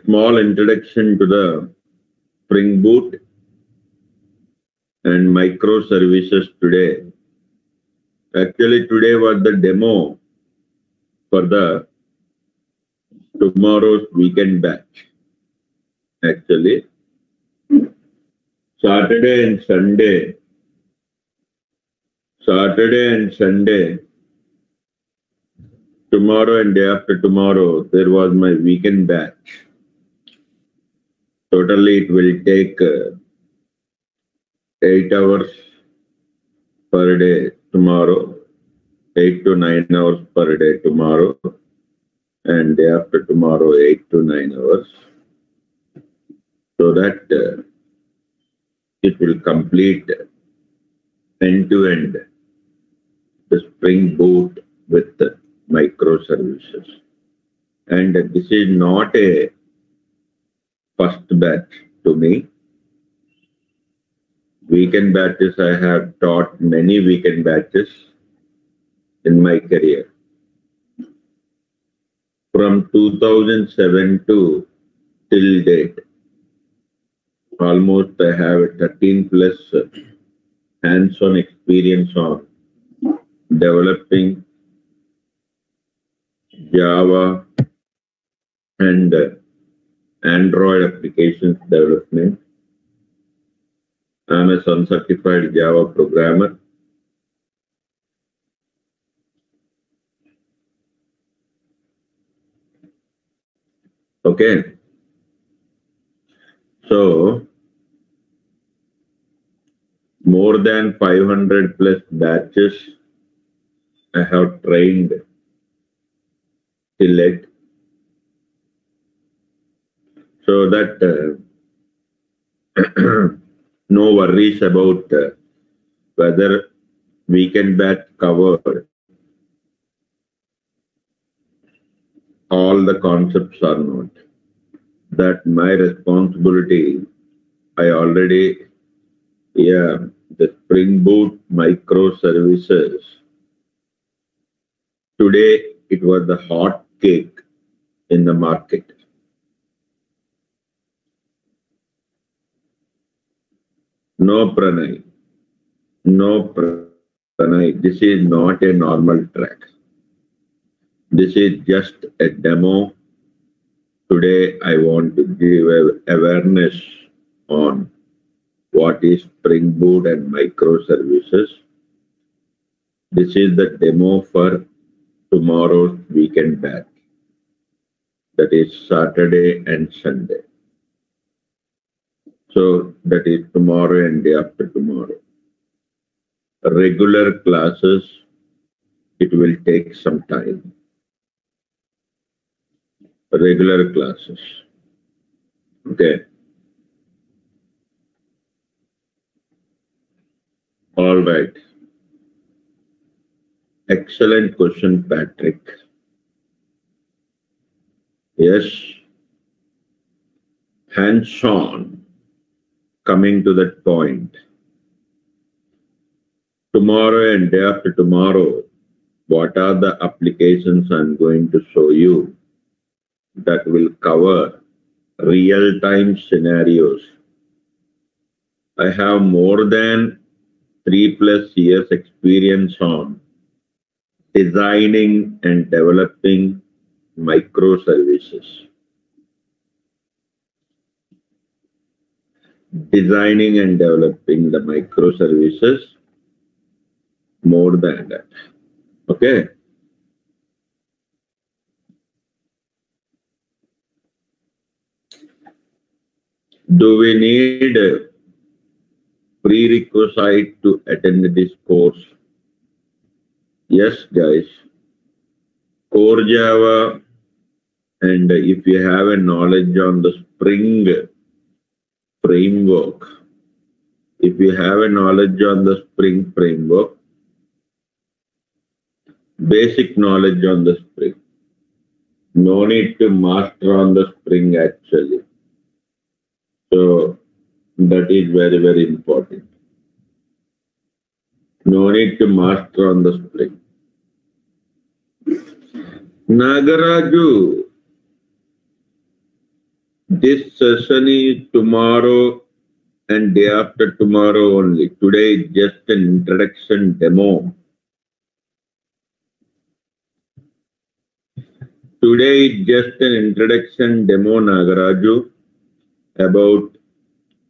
small introduction to the Spring Boot and microservices today. Actually, today was the demo for the tomorrow's weekend batch. Actually, Saturday and Sunday, tomorrow and day after tomorrow, there was my weekend batch. Totally, it will take 8 hours per day tomorrow, 8 to 9 hours per day tomorrow, and day after tomorrow, 8 to 9 hours. So that it will complete end-to-end the Spring Boot with the microservices. And this is not a first batch to me. Weekend batches, I have taught many weekend batches in my career. From 2007 to till date, almost I have a 13 plus hands-on experience on developing Java and Android applications development. I am a Sun certified Java programmer. Okay. So, more than 500 plus batches I have trained till it. So that no worries about whether weekend batch covered all the concepts or not. That my responsibility. I already, the Spring Boot microservices. Today, it was the hot cake in the market. No Pranay. This is not a normal track. This is just a demo. Today, I want to give awareness on what is Spring Boot and microservices. This is the demo for tomorrow's weekend batch. That is Saturday and Sunday. So that is tomorrow and day after tomorrow. Regular classes, it will take some time. Regular classes. Okay. All right. Excellent question, Patrick. Yes. Hands-on, coming to that point. Tomorrow and day after tomorrow, what are the applications I'm going to show you that will cover real-time scenarios? I have more than 3+ years experience on designing and developing microservices. Designing and developing the microservices, more than that. Okay. Do we need a prerequisite to attend this course? Yes, guys. Core Java, and if you have a knowledge on the Spring framework, if you have a knowledge on the Spring framework, basic knowledge on the Spring, no need to master on the Spring actually. So that is very, very important. No need to master on the Spring. Nagaraju, This session is tomorrow and day after tomorrow only. Today is just an introduction demo. Today is just an introduction demo, Nagaraju, about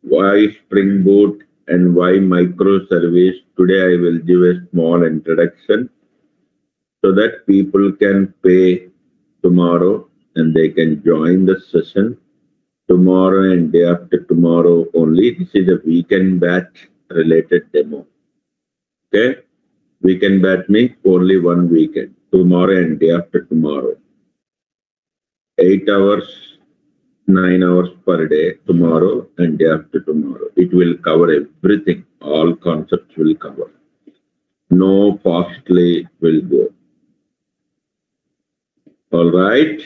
why Spring Boot and why microservice. Today I will give a small introduction so that people can pay tomorrow and they can join the session tomorrow and day after tomorrow only. This is a weekend batch related demo. Okay? Weekend batch means only one weekend, tomorrow and day after tomorrow. 8 hours, 9 hours per day, tomorrow and day after tomorrow. It will cover everything. All concepts will cover. No costly will go. All right.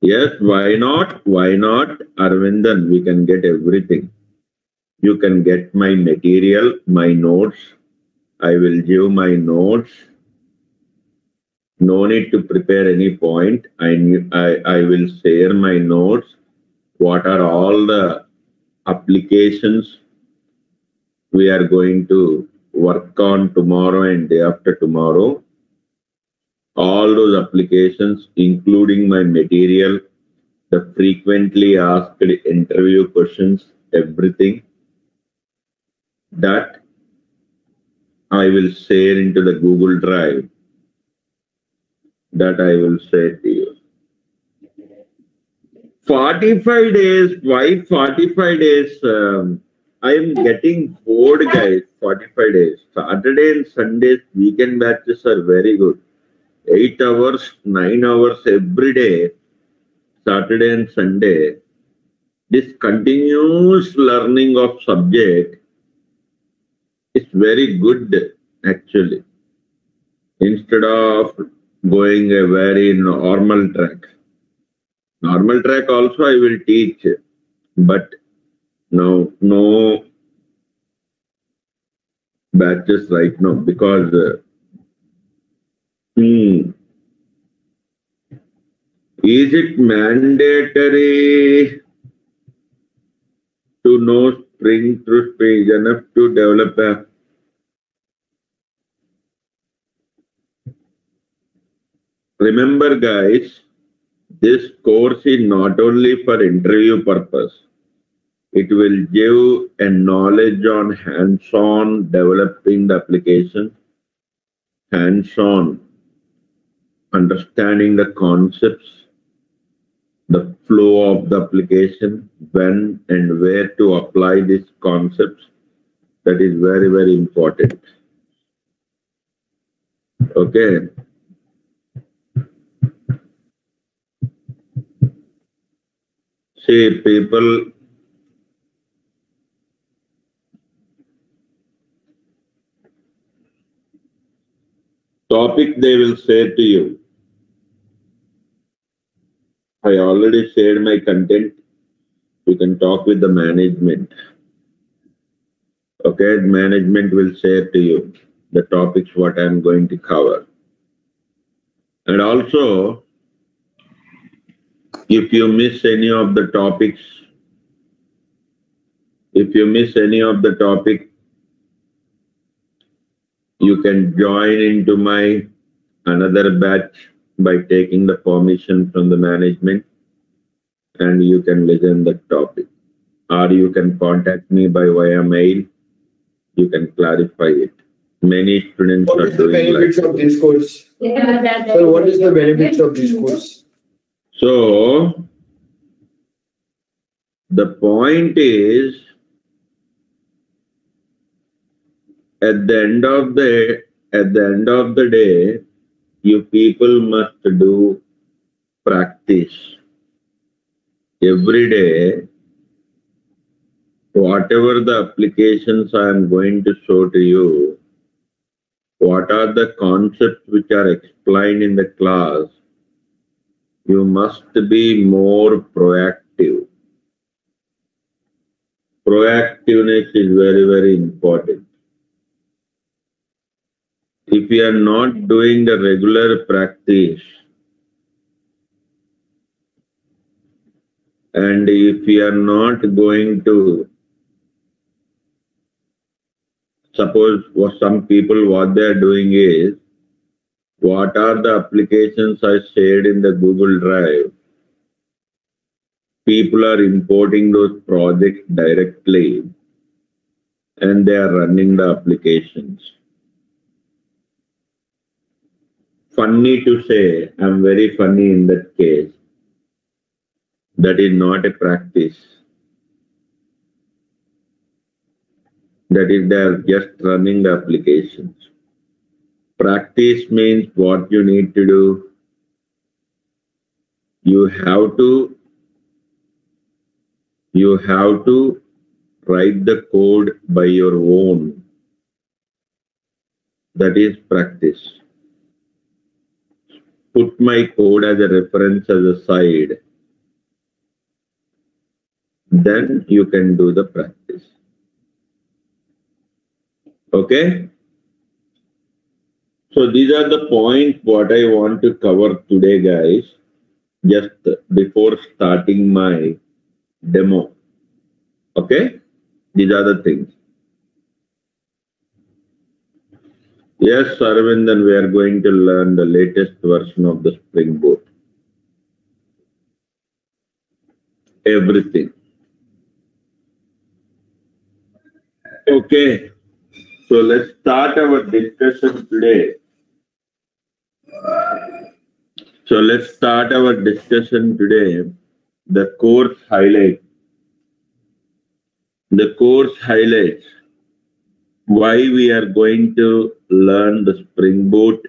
Yes, why not? Why not? Arvindan, we can get everything. You can get my material, my notes. I will give my notes. No need to prepare any point. I will share my notes. What are all the applications we are going to work on tomorrow and day after tomorrow? All those applications, including my material, the frequently asked interview questions, everything that I will share into the Google Drive, that I will share to you. 45 days, why 45 days? I am getting bored, guys. 45 days. Saturday and Sundays, weekend batches are very good. 8 hours, 9 hours every day, Saturday and Sunday. This continuous learning of subject is very good, actually, instead of going a very normal track. Normal track also I will teach, but no batches right now because is it mandatory to know Spring through Spring enough to develop a remember, guys, this course is not only for interview purpose. It will give a knowledge on hands-on developing the application, hands-on understanding the concepts, the flow of the application, when and where to apply these concepts. That is very, very important. Okay. See, people, topic they will say to you. I already shared my content. You can talk with the management. Okay, management will share to you the topics what I am going to cover. And also, if you miss any of the topics, you can join into my another batch by taking the permission from the management, and you can listen the topic. Or you can contact me by via mail. You can clarify it. Many students are doing benefits of this course? So what is the benefits of this course? So the point is, at the end of the day, you people must do practice every day. Whatever the applications I am going to show to you, what are the concepts which are explained in the class, you must be more proactive. Proactiveness is very, very important. If you are not doing the regular practice, And if we are not going to, suppose what some people what they are doing is, what are the applications I shared in the Google Drive? People are importing those projects directly and they are running the applications. Funny to say, I'm very funny in that case. That is not a practice. That is, they are just running the applications. Practice means what you need to do. You have to write the code by your own. That is practice. Put my code as a reference as a side. Then you can do the practice. Okay? So these are the points what I want to cover today, guys, just before starting my demo. Okay? These are the things. Yes, Arvindan, we are going to learn the latest version of the Spring Boot. Everything. Okay. So let's start our discussion today. The course highlights. The course highlights why we are going to learn the Spring Boot,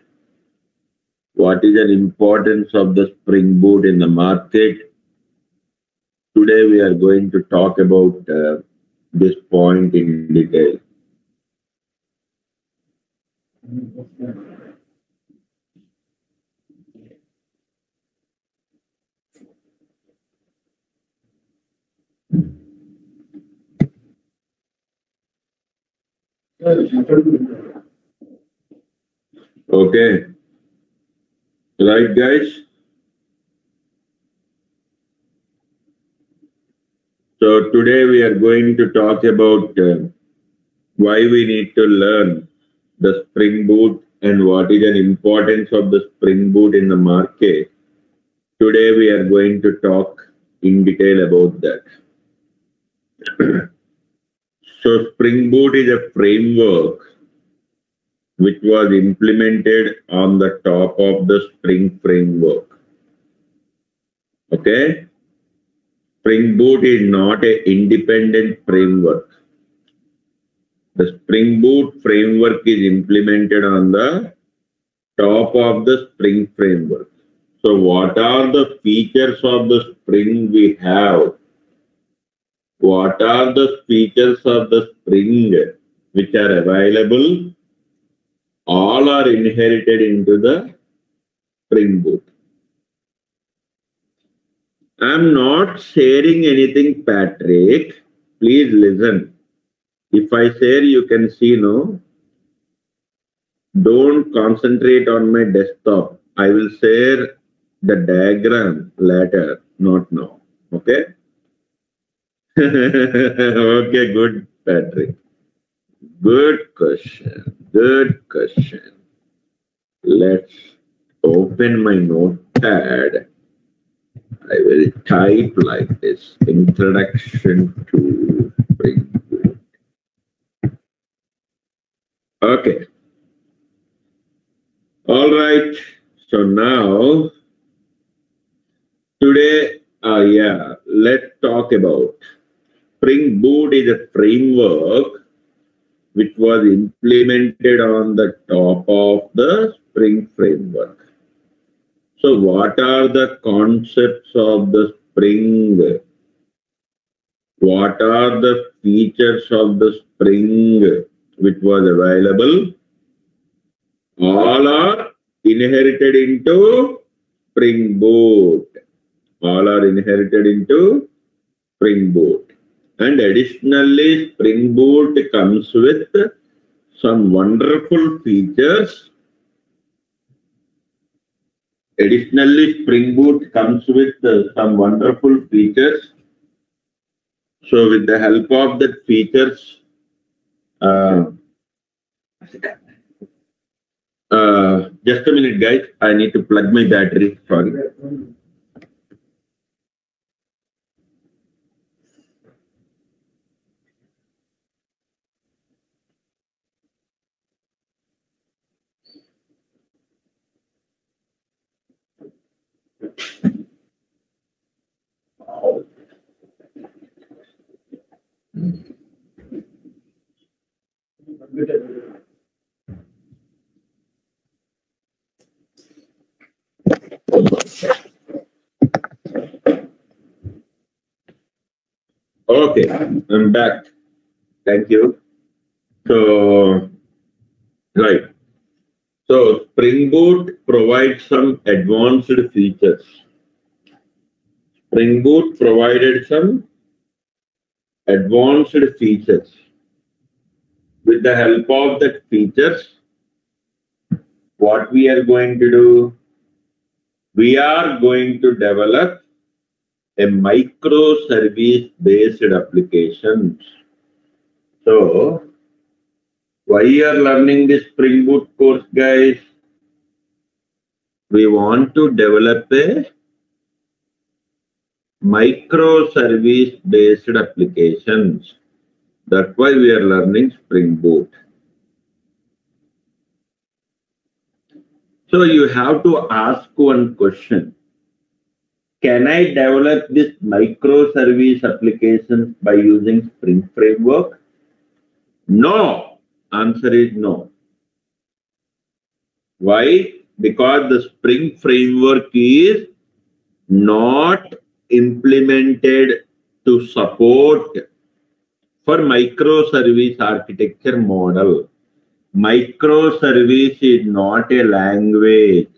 what is the importance of the Spring Boot in the market. Today we are going to talk about this point in detail. Okay. Right, guys? So today we are going to talk about why we need to learn the Spring Boot and what is the importance of the Spring Boot in the market. Today we are going to talk in detail about that. So Spring Boot is a framework which was implemented on the top of the Spring framework. Okay? Spring Boot is not an independent framework. The Spring Boot framework is implemented on the top of the Spring framework. So what are the features of the Spring we have? What are the features of the Spring which are available? All are inherited into the Spring Boot. I'm not sharing anything, Patrick. Please listen. If I share, you can see, no? Don't concentrate on my desktop. I will share the diagram later, not now. Okay? Okay, good, Patrick. Good question. Good question. Let's open my notepad. I will type like this. Introduction to Spring Boot. Okay. All right. So now, today, let's talk about Spring Boot is a framework which was implemented on the top of the Spring framework. So what are the concepts of the Spring? What are the features of the Spring which was available? All are inherited into Spring Boot. All are inherited into Spring Boot. And additionally, Spring Boot comes with some wonderful features Additionally, Spring Boot comes with some wonderful features. So with the help of that features, uh, just a minute, guys. I need to plug my battery. Sorry. Okay, I'm back. Thank you. So, right. So, Spring Boot provides some advanced features. Spring Boot provided some advanced features. With the help of that features, what we are going to do, we are going to develop a microservice based applications. So, why you are learning this Spring Boot course, guys? We want to develop a microservice based applications. That's why we are learning Spring Boot. So you have to ask one question. Can I develop this microservice applications by using Spring Framework? No. Answer is no. Why? Because the Spring Framework is not implemented to support for microservice architecture model. Microservice is not a language.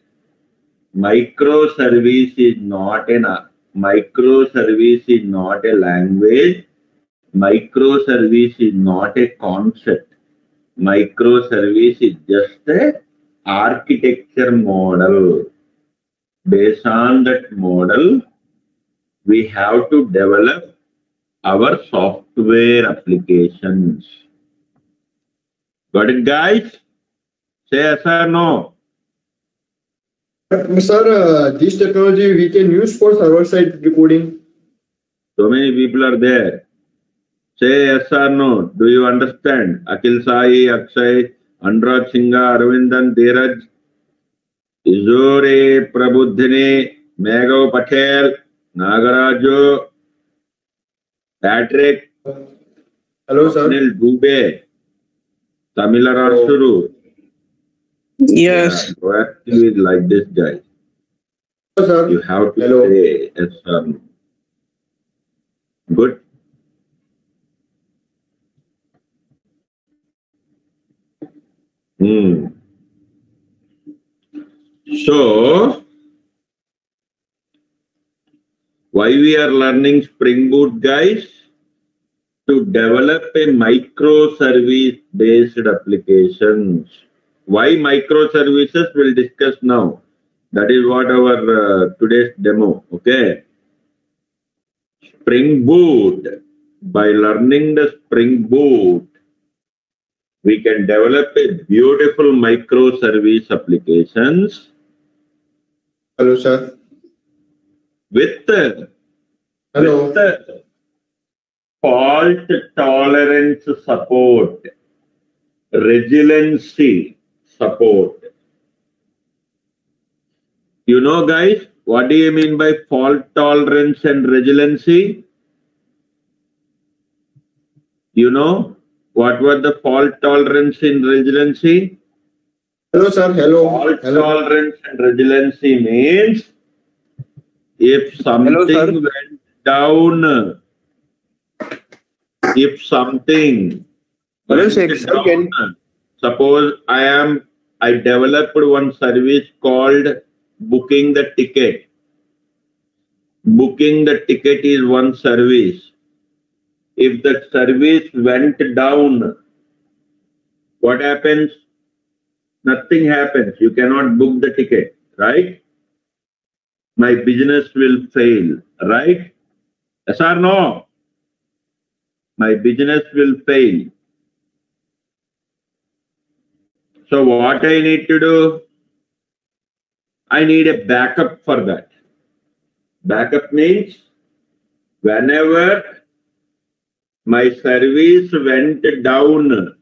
Microservice is not a language. Microservice is not a concept. Microservice is just a architecture model. Based on that model, we have to develop our software applications. Got it, guys? Say yes or no. Sir, this technology we can use for server-side recording. So many people are there. Say yes or no. Do you understand? Akhil Sai, Akshay, Anurag Singha, Arvindan, Dheeraj, Izore, Prabudhini, Meghav Patel, Nagaraju, Patrick, Hello, sir. Anil Dubey, Tamila Rasuru. Yes. Yeah, proactive is like this, guys. Hello, sir. You have to Hello. say yes or no. Good. So, why we are learning Spring Boot, guys? To develop a microservice based applications. Why microservices? We'll discuss now. That is what our today's demo. Okay. Spring Boot. By learning the Spring Boot, we can develop a beautiful microservice applications. Hello, sir. With Hello. Fault tolerance support, resiliency support. You know, guys, what do you mean by fault tolerance and resiliency? You know, what was the fault tolerance and resiliency? Hello, sir. Hello. Fault Hello. tolerance and resiliency means if something went down, if something went down, suppose I developed one service called booking the ticket. Booking the ticket is one service. If that service went down, what happens? Nothing happens. You cannot book the ticket, right? my business will fail, right? Yes or no? My business will fail. So what I need to do? I need a backup for that. Backup means whenever my service went down,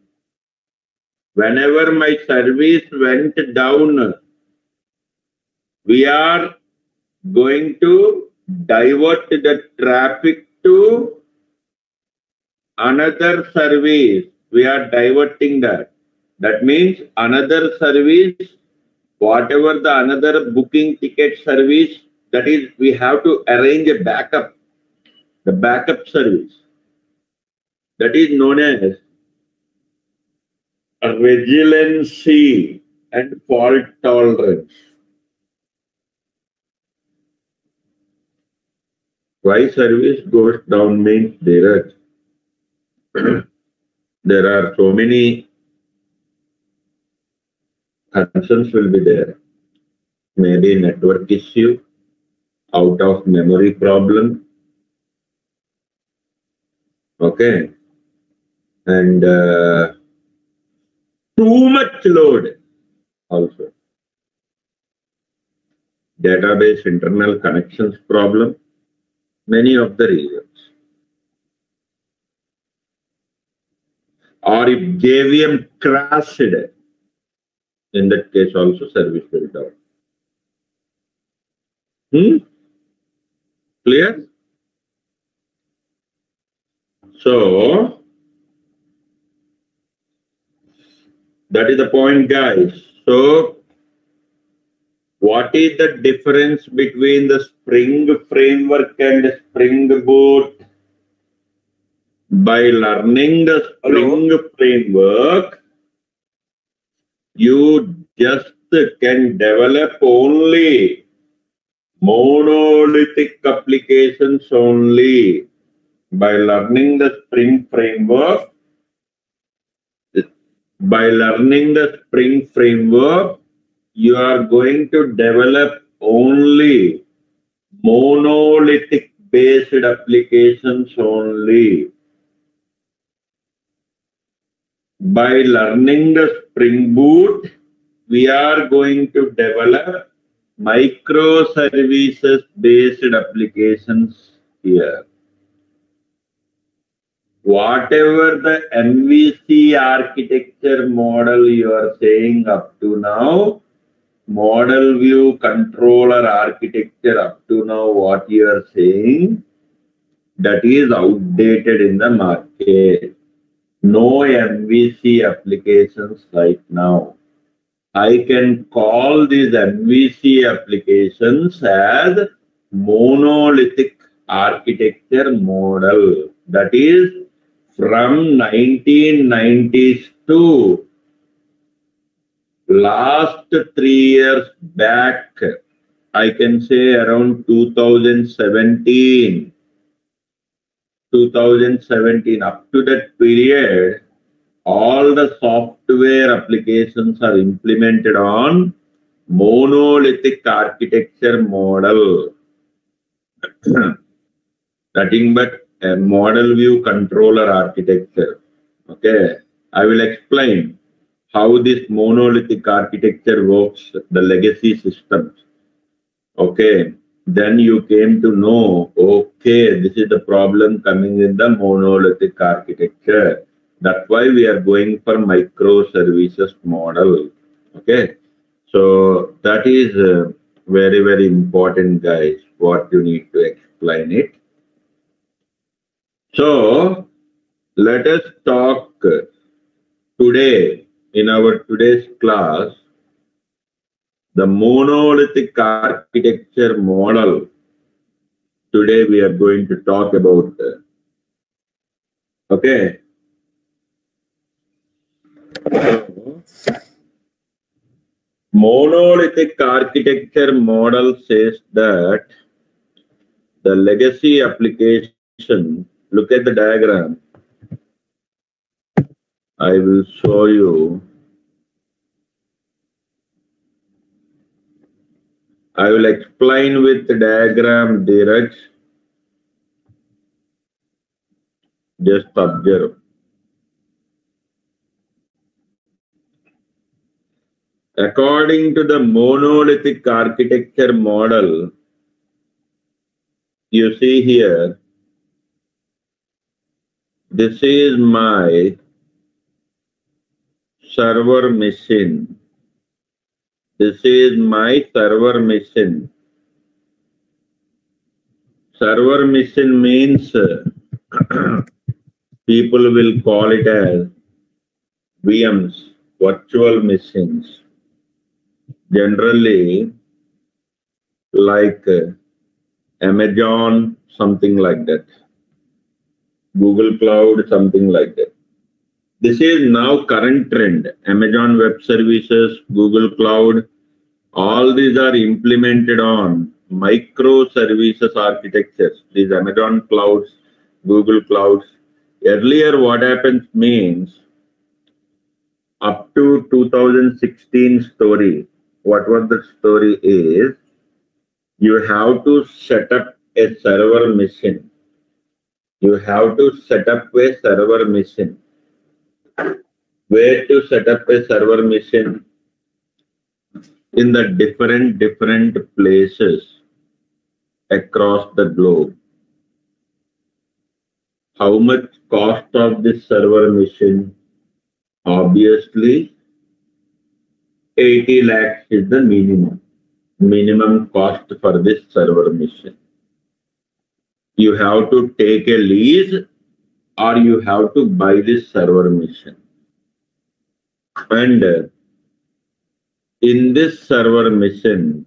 whenever my service went down, we are going to divert the traffic to another service. We are diverting that. That means another service, whatever the another booking ticket service, that is, we have to arrange a backup, the backup service. That is known as resiliency and fault tolerance. Why service goes down means there are so many concerns will be there. Maybe network issue, out of memory problem, okay, and too much load also. Database internal connections problem, many of the reasons. Or if JVM crashed, in that case also service will down. Clear? So, that is the point, guys. So, what is the difference between the Spring framework and Spring Boot? By learning the Spring framework, you just can develop only monolithic applications only. By learning the Spring framework, you are going to develop only monolithic based applications only. By learning the Spring Boot, we are going to develop microservices based applications here. Whatever the MVC architecture model you are saying up to now, model view controller architecture up to now, what you are saying, that is outdated in the market. No MVC applications right now. I can call these MVC applications as monolithic architecture model. That is from 1990s to last 3 years back. I can say around 2017 up to that period, all the software applications are implemented on monolithic architecture model. Nothing but a model view controller architecture. Okay, I will explain how this monolithic architecture works, the legacy systems. Okay, then you came to know, okay, this is the problem coming in the monolithic architecture. That's why we are going for microservices model. Okay, so that is very, very important, guys, what you need to explain it. So, let us talk today, in our today's class, the monolithic architecture model. Today we are going to talk about. Okay. Monolithic architecture model says that the legacy application, look at the diagram. I will show you. I will explain with the diagram, Dheeraj. Just observe. According to the monolithic architecture model, you see here, this is my server machine. This is my server machine. Server machine means people will call it as VMs, virtual machines. Generally, like Amazon, something like that. Google Cloud, something like that. This is now current trend. Amazon Web Services, Google Cloud, all these are implemented on microservices architectures. These Amazon clouds, Google clouds. Earlier, what happens means, up to 2016 story, what was the story is, you have to set up a server machine. You have to set up a server machine. Where to set up a server machine? In the different places across the globe. How much cost of this server machine? Obviously, 80 lakhs is the minimum cost for this server machine. You have to take a lease or you have to buy this server machine. And in this server machine,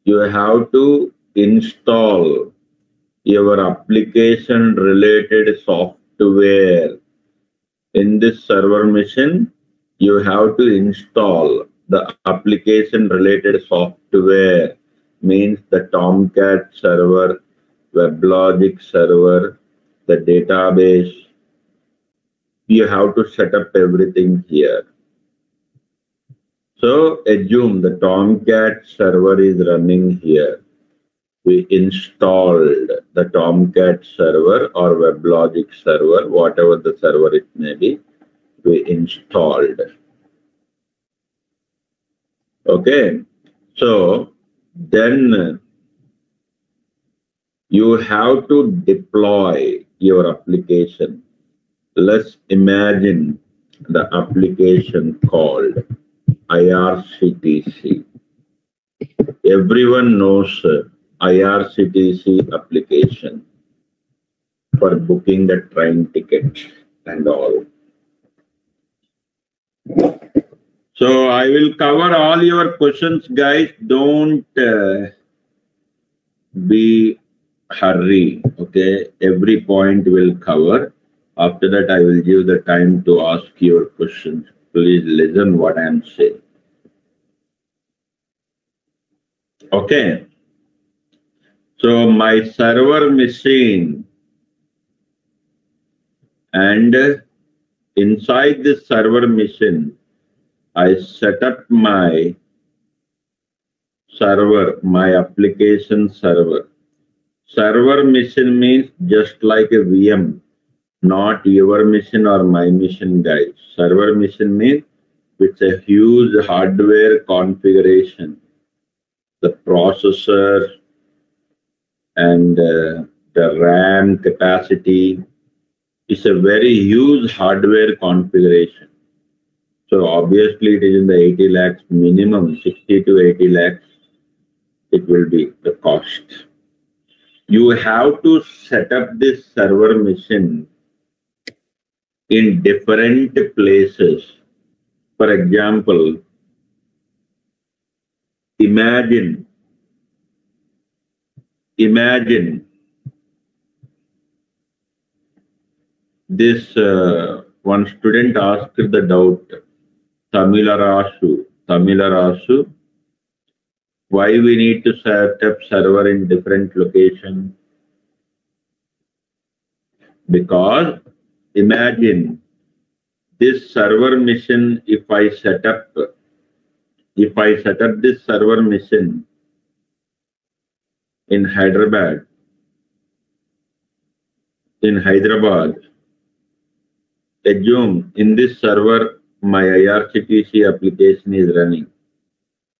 you have to install your application related software. In this server machine, you have to install the application related software, means the Tomcat server, WebLogic server, the database. You have to set up everything here. So assume the Tomcat server is running here. We installed the Tomcat server or WebLogic server, whatever the server it may be, we installed. Okay, so then you have to deploy your application. Let's imagine the application called IRCTC. Everyone knows IRCTC application for booking the train ticket and all. So I will cover all your questions, guys. Don't be hurry. Okay, every point will cover. After that, I will give the time to ask your questions. Please listen what I am saying. Okay. So my server machine, and inside this server machine, I set up my server, my application server. Server machine means just like a VM, not your machine or my machine, guys. Server machine means it's a huge hardware configuration. The processor and the RAM capacity is a very huge hardware configuration. So obviously it is in the 80 lakhs minimum, 60 to 80 lakhs it will be the cost. You have to set up this server machine in different places. For example, imagine this one student asked the doubt, Tamilarasu, why we need to set up server in different locations? Because imagine this server machine, if I set up this server machine in Hyderabad, assume in this server my IRCTC application is running.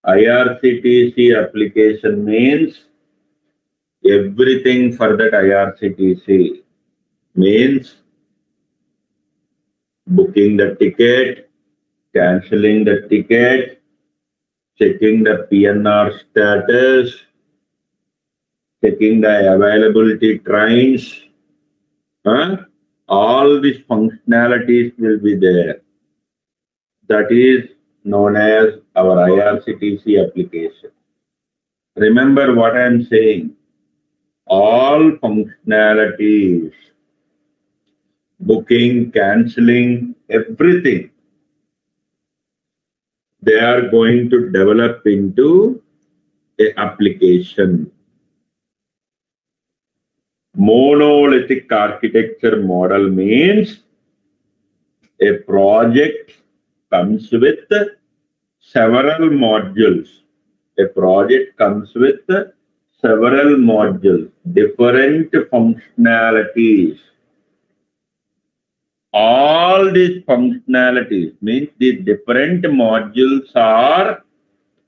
IRCTC application means everything for that IRCTC means booking the ticket, cancelling the ticket, checking the PNR status, checking the availability trains. All these functionalities will be there. That is known as our IRCTC application. Remember what I am saying. All functionalities, booking, cancelling, everything, they are going to develop into an application. Monolithic architecture model means a project comes with several modules. A project comes with several modules, different functionalities. All these functionalities means these different modules are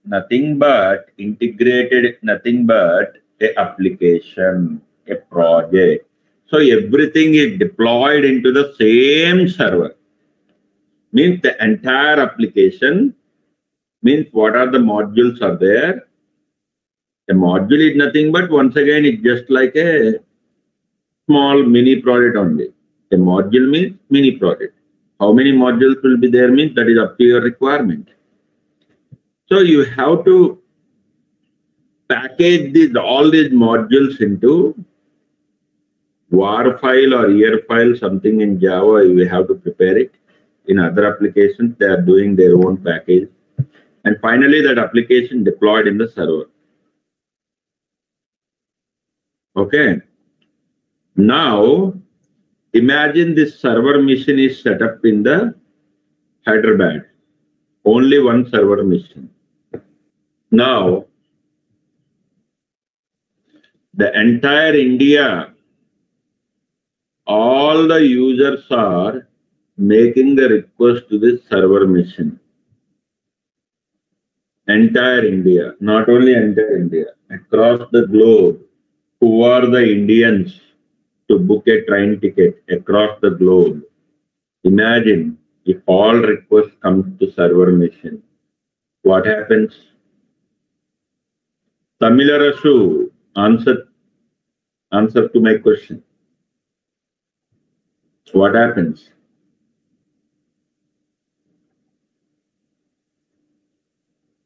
nothing but integrated, nothing but an application, a project. So everything is deployed into the same server. Means the entire application, means what are the modules are there. A module is nothing but, once again, it's just like a small mini project only. A module means mini project. How many modules will be there means that is up to your requirement. So you have to package all these modules into var file or year file, something in Java. You have to prepare it. In other applications, they are doing their own package. And finally, that application deployed in the server. Okay. Now, imagine this server machine is set up in the Hyderabad. Only one server machine. Now, the entire India, all the users are making the request to this server machine. Entire India, not only entire India, across the globe, who are the Indians to book a train ticket across the globe. Imagine if all requests come to server machine. What happens? Tamilarasu, answer to my question. What happens?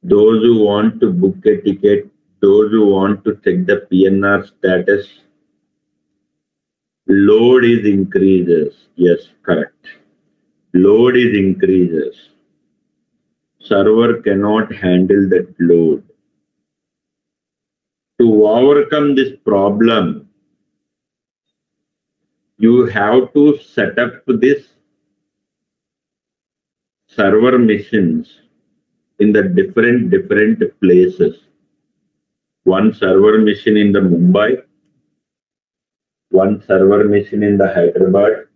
Those who want to book a ticket, those who want to check the PNR status, load is increases. Yes, correct. Load is increases. Server cannot handle that load. To overcome this problem, you have to set up this server machines in the different places. One server machine in the Mumbai, one server machine in the Hyderabad,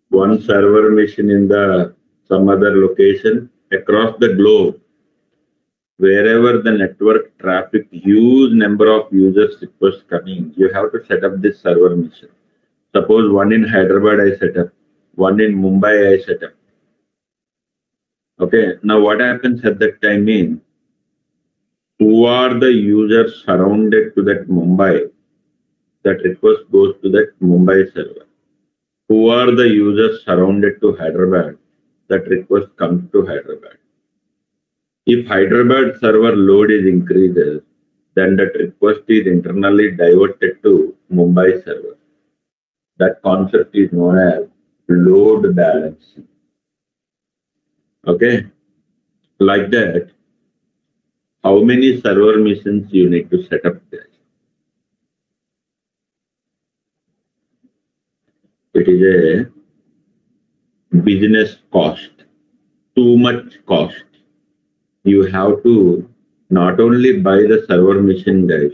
one server machine in the some other location across the globe. Wherever the network traffic, huge number of users requests coming, you have to set up this server machine. Suppose one in Hyderabad I set up, one in Mumbai I set up. Okay, now what happens at that time means, who are the users surrounded to that Mumbai? That request goes to that Mumbai server. Who are the users surrounded to Hyderabad? That request comes to Hyderabad. If Hyderabad server load is increases, then that request is internally diverted to Mumbai server. That concept is known as load balancing. Okay, like that, how many server machines you need to set up there? It is a business cost, too much cost. You have to not only buy the server machine, guys,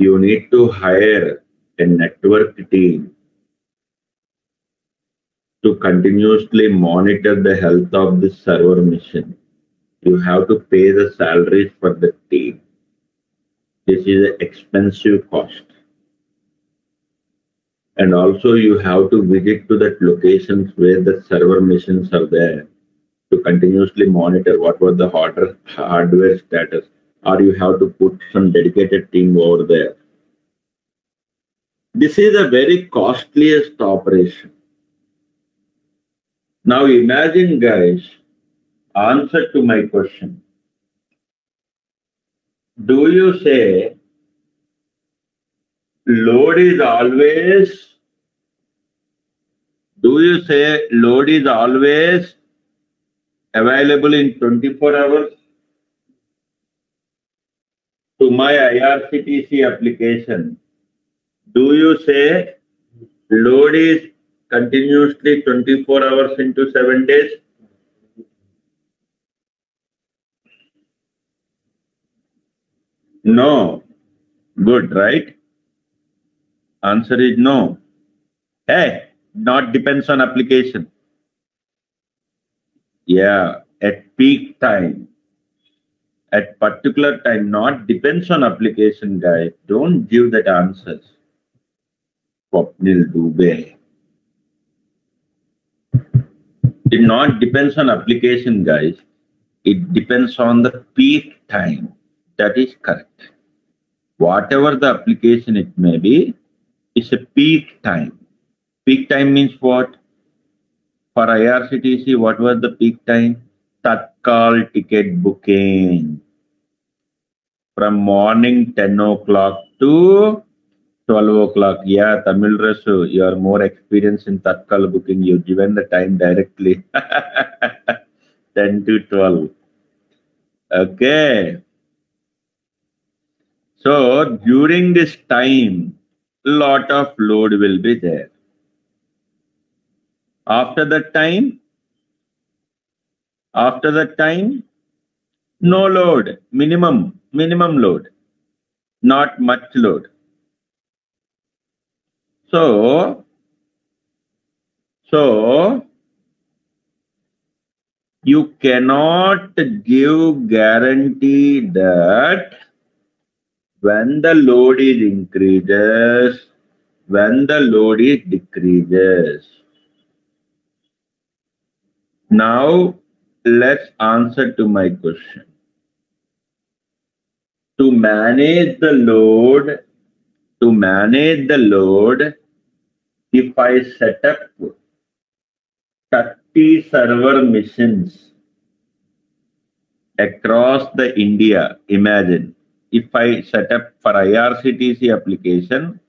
you need to hire a network team to continuously monitor the health of the server machine. You have to pay the salaries for the team. This is an expensive cost. And also you have to visit to that locations where the server machines are there to continuously monitor what was the hardware status, or you have to put some dedicated team over there. This is a very costliest operation. Now imagine, guys, answer to my question. Do you say load is always available in 24 hours? To my IRCTC application, do you say load is continuously 24 hours into 7 days? No. Good, right? Answer is no. Hey, not depends on application. Yeah, at peak time, at particular time, not depends on application, guys. Don't give that answers. Swapnil Dubey. It not depends on application, guys. It depends on the peak time. That is correct. Whatever the application it may be, it's a peak time. Peak time means what? For IRCTC, what was the peak time? Tatkal ticket booking. From morning 10 o'clock to 12 o'clock. Yeah, Tamil Rasu, you are more experienced in Tatkal booking. You've given the time directly. 10 to 12. Okay. So during this time, lot of load will be there. After that time, no load, minimum load, not much load. So you cannot give guarantee that when the load is increases, when the load is decreases. Now let's answer to my question. To manage the load, if I set up 30 server machines across the India, imagine, if I set up for IRCTC application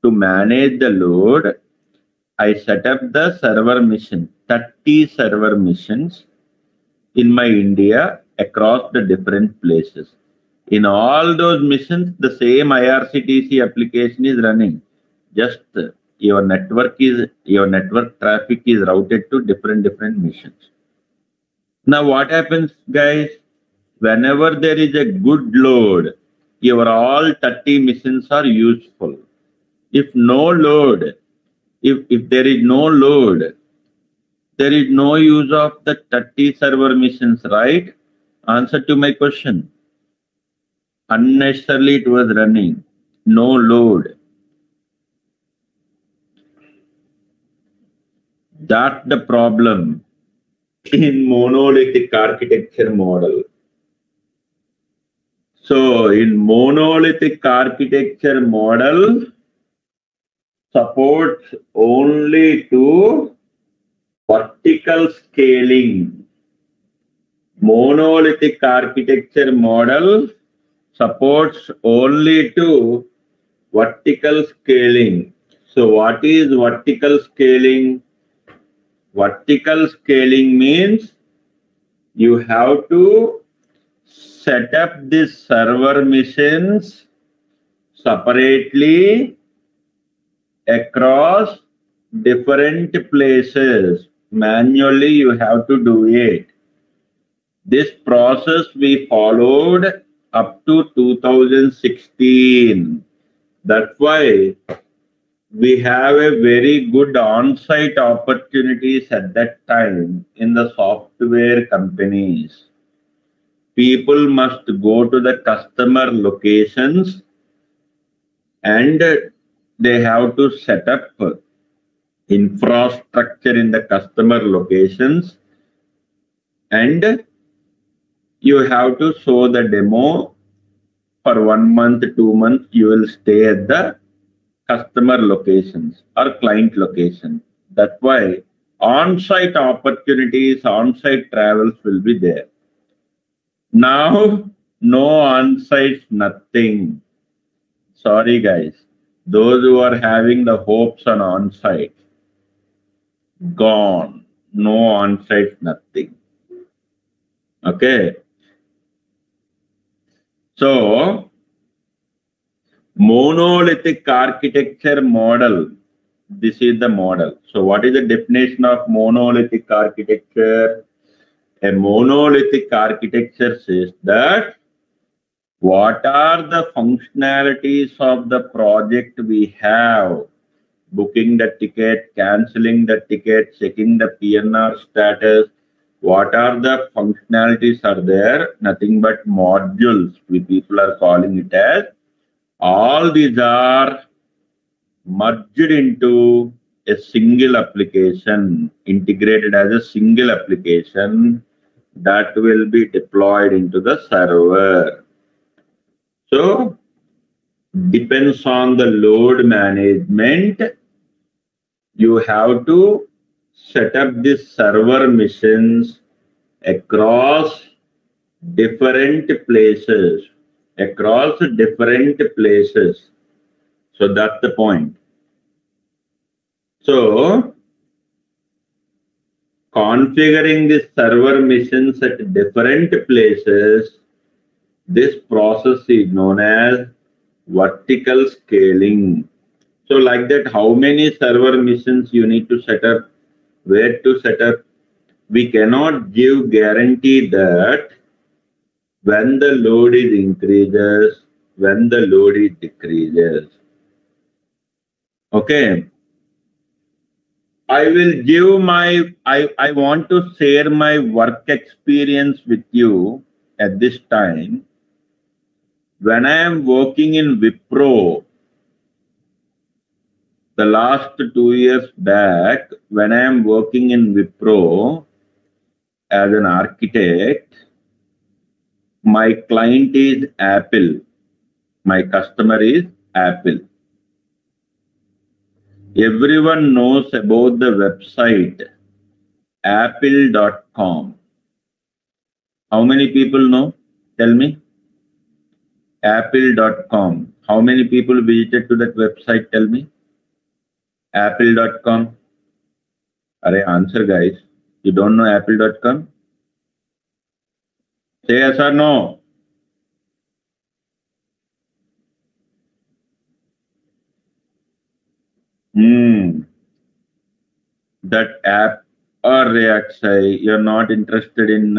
to manage the load, I set up the server mission, 30 server missions in my India across the different places. In all those missions, the same IRCTC application is running. Just your network traffic is routed to different missions. Now what happens, guys? Whenever there is a good load, your all 30 missions are useful. If no load, if there is no load, there is no use of the 30 server missions, right? Answer to my question. Unnecessarily it was running, no load. That's the problem in monolithic architecture model. So in monolithic architecture model supports only to vertical scaling. Monolithic architecture model supports only to vertical scaling. So what is vertical scaling? Vertical scaling means you have to set up these server machines separately across different places. Manually you have to do it. This process we followed up to 2016. That's why we have a very good on-site opportunities at that time in the software companies. People must go to the customer locations and they have to set up infrastructure in the customer locations, and you have to show the demo for 1 month, 2 months. You will stay at the customer locations or client location. That's why on-site opportunities, on-site travels will be there. Now, no on-site, nothing. Sorry, guys. Those who are having the hopes on on-site, gone. No on-site, nothing. Okay. So, monolithic architecture model. This is the model. So, what is the definition of monolithic architecture? A monolithic architecture says that what are the functionalities of the project we have? Booking the ticket, cancelling the ticket, checking the PNR status. What are the functionalities are there? Nothing but modules. We people are calling it as. All these are merged into a single application, integrated as a single application that will be deployed into the server. So, depends on the load management. You have to set up these server missions across different places. So that's the point. So, configuring the server missions at different places, this process is known as vertical scaling. So like that, how many server missions you need to set up, where to set up? We cannot give guarantee that when the load is increases, when the load is decreases. Okay. I will give I want to share my work experience with you at this time. When I am working in Wipro, the last 2 years back, when I am working in Wipro as an architect, my client is Apple. My customer is Apple. Everyone knows about the website apple.com. How many people know? Tell me. Apple.com. How many people visited to that website? Tell me. Apple.com. Arey, answer, guys. You don't know apple.com? Say yes or no. That app or React, you're not interested in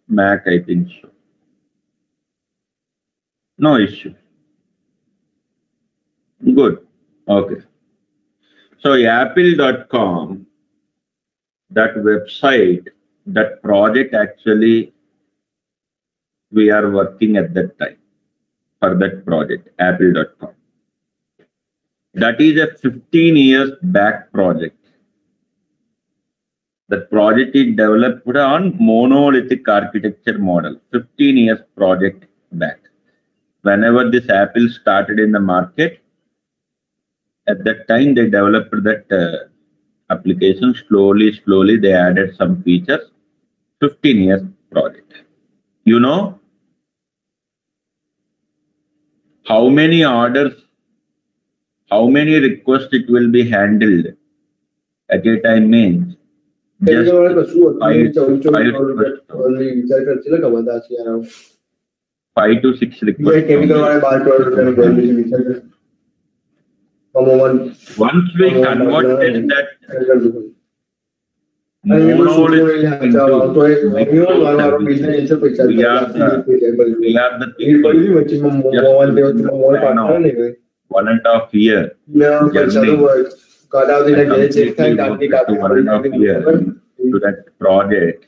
Mac, I think so. No issue. Good. Okay. So apple.com, that website, that project actually we are working at that time for that project, apple.com. That is a 15 years back project. That project is developed on monolithic architecture model, 15 years project back. Whenever this Apple started in the market, at that time they developed that application. Slowly they added some features. 15 years project. You know how many orders, how many requests it will be handled at a time means just 5 to 6 requests. Once we converted that monolith into we are the people just 1.5 year No, but journey. otherwise, got out in I a completely devoted to 1.5 year to that project.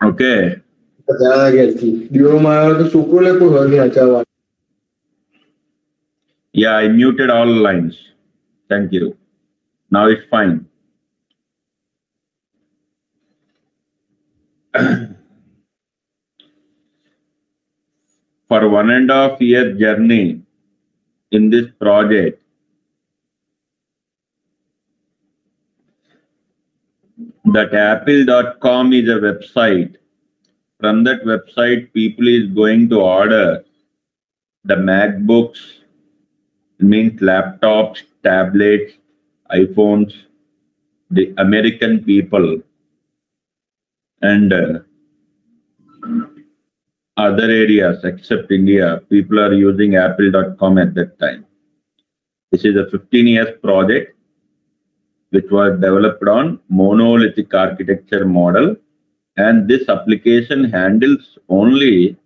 Okay. Yeah, I muted all lines. Thank you. Now it's fine. For 1.5 year journey in this project, that apple.com is a website. From that website, people is going to order the MacBooks, means laptops, tablets, iPhones, the American people, and other areas except India, people are using apple.com at that time. This is a 15 years project which was developed on monolithic architecture model, and this application handles only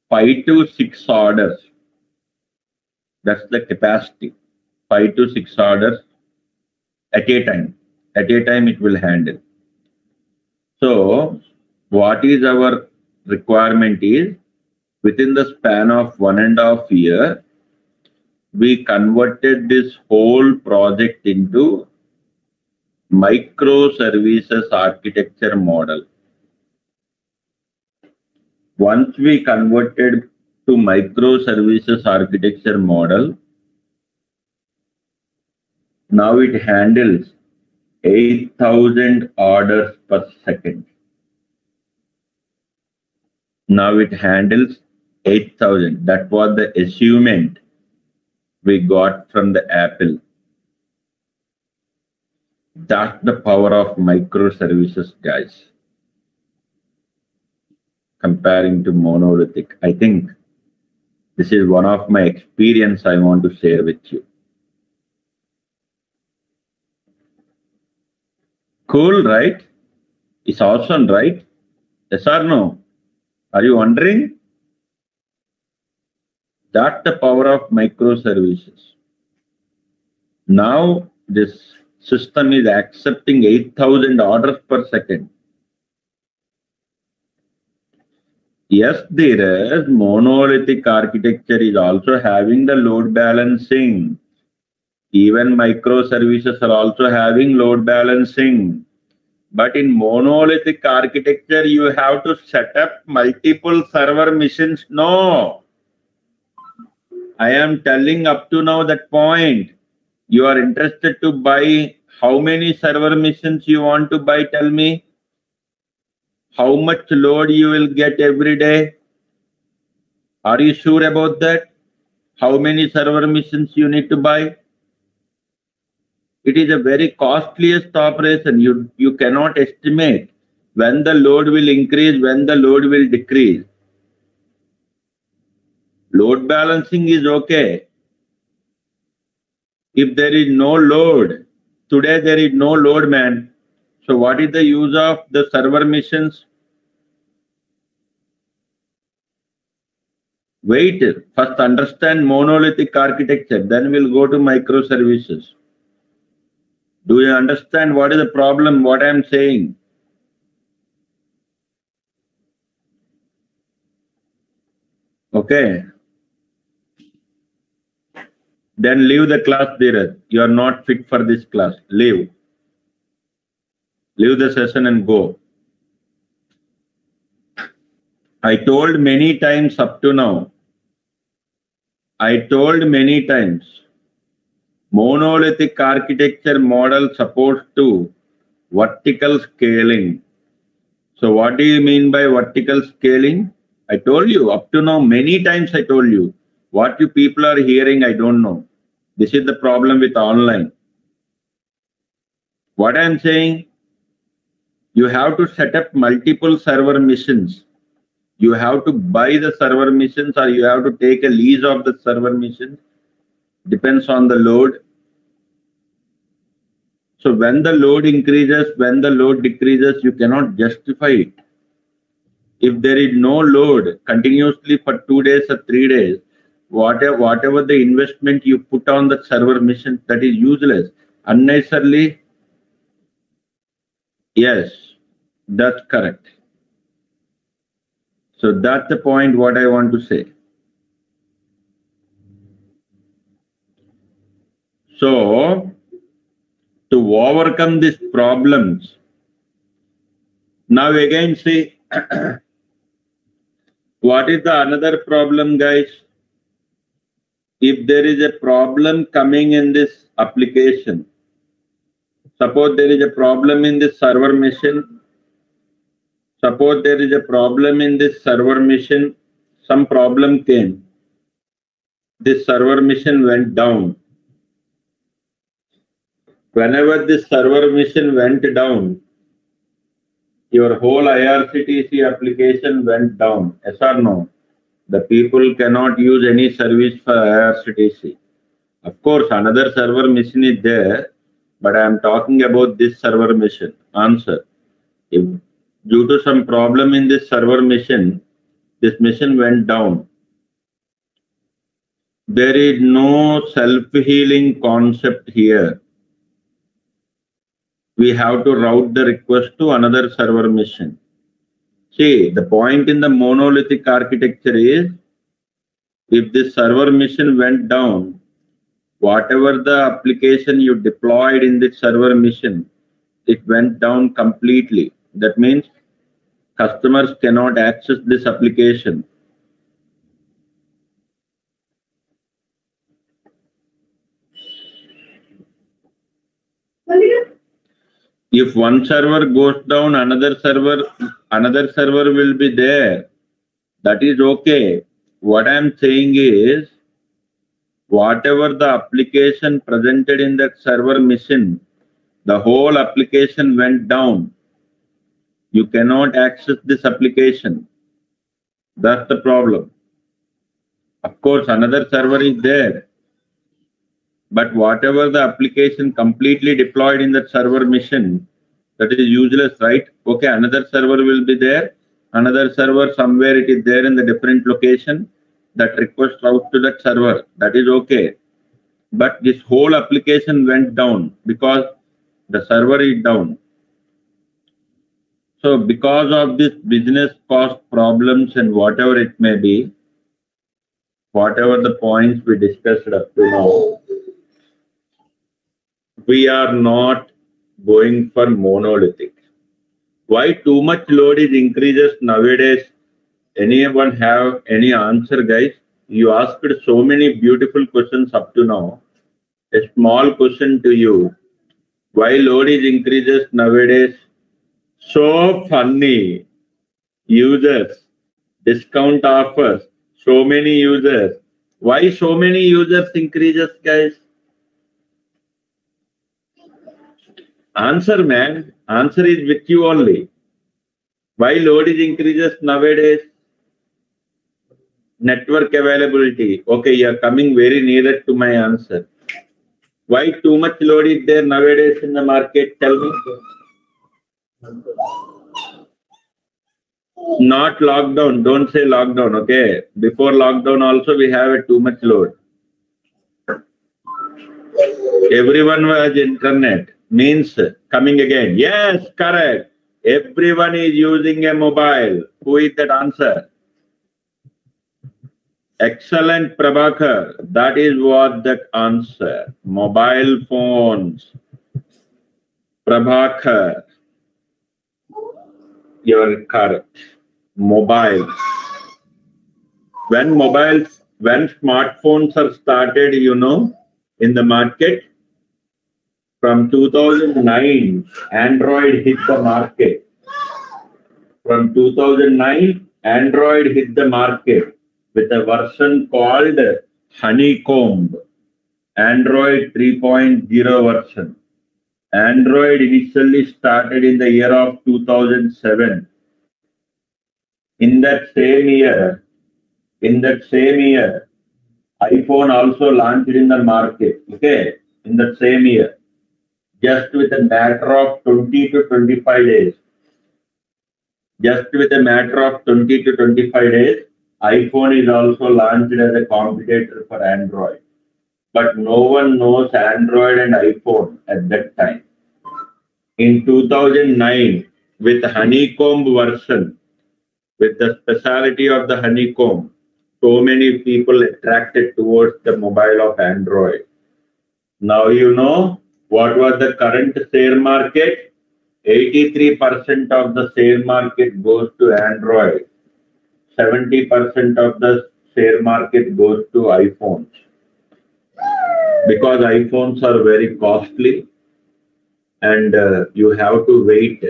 5 to 6 orders. That's the capacity, 5 to 6 orders at a time. At a time it will handle. So what is our requirement is, within the span of 1.5 year, we converted this whole project into microservices architecture model. Once we converted to microservices architecture model, now it handles 8,000 orders per second. Now it handles 8,000. That was the achievement we got from the Apple. That's the power of microservices, guys. Comparing to monolithic, I think this is one of my experience I want to share with you. Cool, right? It's awesome, right? Yes or no? Are you wondering? That's the power of microservices. Now this system is accepting 8,000 orders per second. Yes, there is monolithic architecture is also having the load balancing. Even microservices are also having load balancing. But in monolithic architecture, you have to set up multiple server machines. No. I am telling up to now that point. You are interested to buy how many server machines you want to buy? Tell me. How much load you will get every day? Are you sure about that? How many server machines you need to buy? It is a very costliest operation. You cannot estimate when the load will increase, when the load will decrease. Load balancing is okay. If there is no load, today there is no load, man. So what is the use of the server machines? Wait, first understand monolithic architecture, then we'll go to microservices. Do you understand what is the problem, what I am saying? Okay. Then leave the class, Dheeraj. You are not fit for this class. Leave. Leave the session and go. I told many times up to now. I told many times. Monolithic architecture model supports to vertical scaling. So what do you mean by vertical scaling? I told you up to now many times I told you. What you people are hearing, I don't know. This is the problem with online. What I am saying, you have to set up multiple server machines. You have to buy the server machines or you have to take a lease of the server machines. Depends on the load. So when the load increases, when the load decreases, you cannot justify it. If there is no load continuously for 2 days or 3 days, whatever the investment you put on the server machine, that is useless. Unnecessarily, yes, that's correct. So that's the point what I want to say. So to overcome these problems, now again see, what is the another problem, guys? If there is a problem coming in this application, suppose there is a problem in this server machine, suppose there is a problem in this server machine, some problem came, this server machine went down. Whenever this server machine went down, your whole IRCTC application went down, yes or no? The people cannot use any service for IRCTC. Of course, another server machine is there, but I am talking about this server machine. Answer. If due to some problem in this server machine, this machine went down, there is no self-healing concept here. We have to route the request to another server machine. See, the point in the monolithic architecture is, if this server machine went down, whatever the application you deployed in the server machine, it went down completely. That means customers cannot access this application. If one server goes down, another server will be there. That is okay. What I am saying is, whatever the application presented in that server machine, the whole application went down. You cannot access this application. That's the problem. Of course, another server is there, but whatever the application completely deployed in that server machine, that is useless, right? Okay, another server will be there, another server somewhere it is there in the different location, that request route to that server, that is okay. But this whole application went down because the server is down. So because of this business cost problems and whatever it may be, whatever the points we discussed up to now, we are not going for monolithic. Why too much load is increases nowadays? Anyone have any answer, guys? You asked so many beautiful questions up to now. A small question to you. Why load is increases nowadays? So funny. Users, discount offers, so many users. Why so many users increases, guys? Answer, man. Answer is with you only. Why load is increases nowadays? Network availability. Okay, you are coming very near to my answer. Why too much load is there nowadays in the market? Tell me. Not lockdown. Don't say lockdown, okay? Before lockdown also we have a too much load. Everyone was internet. Means coming again. Yes, correct. Everyone is using a mobile. Who is that answer? Excellent, Prabhakar. That is what that answer. Mobile phones. Prabhakar. You are correct. Mobile. When smartphones are started, you know, in the market, from 2009, Android hit the market. From 2009, Android hit the market with a version called Honeycomb, Android 3.0 version. Android initially started in the year of 2007. In that same year, iPhone also launched in the market. Okay, in that same year, just with a matter of 20 to 25 days. Just with a matter of 20 to 25 days, iPhone is also launched as a competitor for Android. But no one knows Android and iPhone at that time. In 2009, with honeycomb version, with the speciality of the honeycomb, so many people attracted towards the mobile of Android. Now you know what was the current share market? 83% of the share market goes to Android. 70% of the share market goes to iPhones. Because iPhones are very costly and you have to wait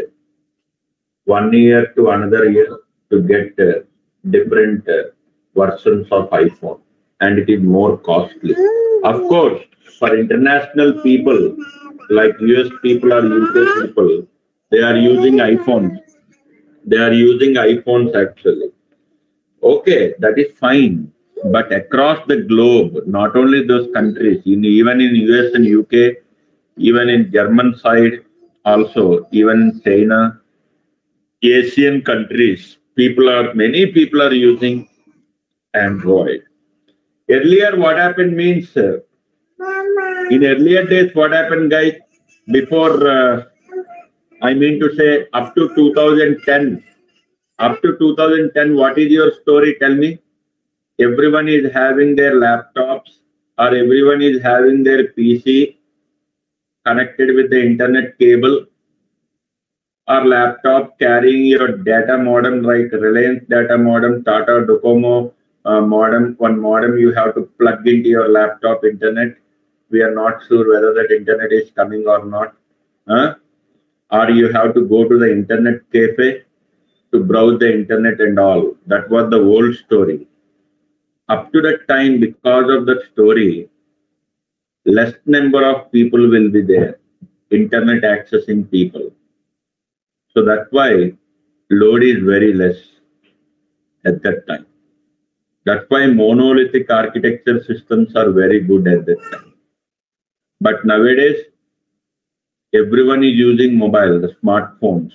1 year to another year to get different versions of iPhone, and it is more costly. Of course, for international people like US people or UK people, they are using iPhones. They are using iPhones actually. Okay, that is fine. But across the globe, not only those countries, even in US and UK, even in German side, also even in China, Asian countries, many people are using Android. Earlier, what happened means, in earlier days, what happened, guys, before, I mean to say, up to 2010, what is your story? Tell me. Everyone is having their laptops or everyone is having their PC connected with the internet cable, or laptop carrying your data modem like Reliance data modem, Tata Docomo modem. One modem you have to plug into your laptop internet. We are not sure whether that internet is coming or not. Or you have to go to the internet cafe to browse the internet and all. That was the old story. Up to that time, because of that story, less number of people will be there, internet accessing people. So that's why load is very less at that time. That's why monolithic architecture systems are very good at that time. But nowadays, everyone is using mobile, the smartphones.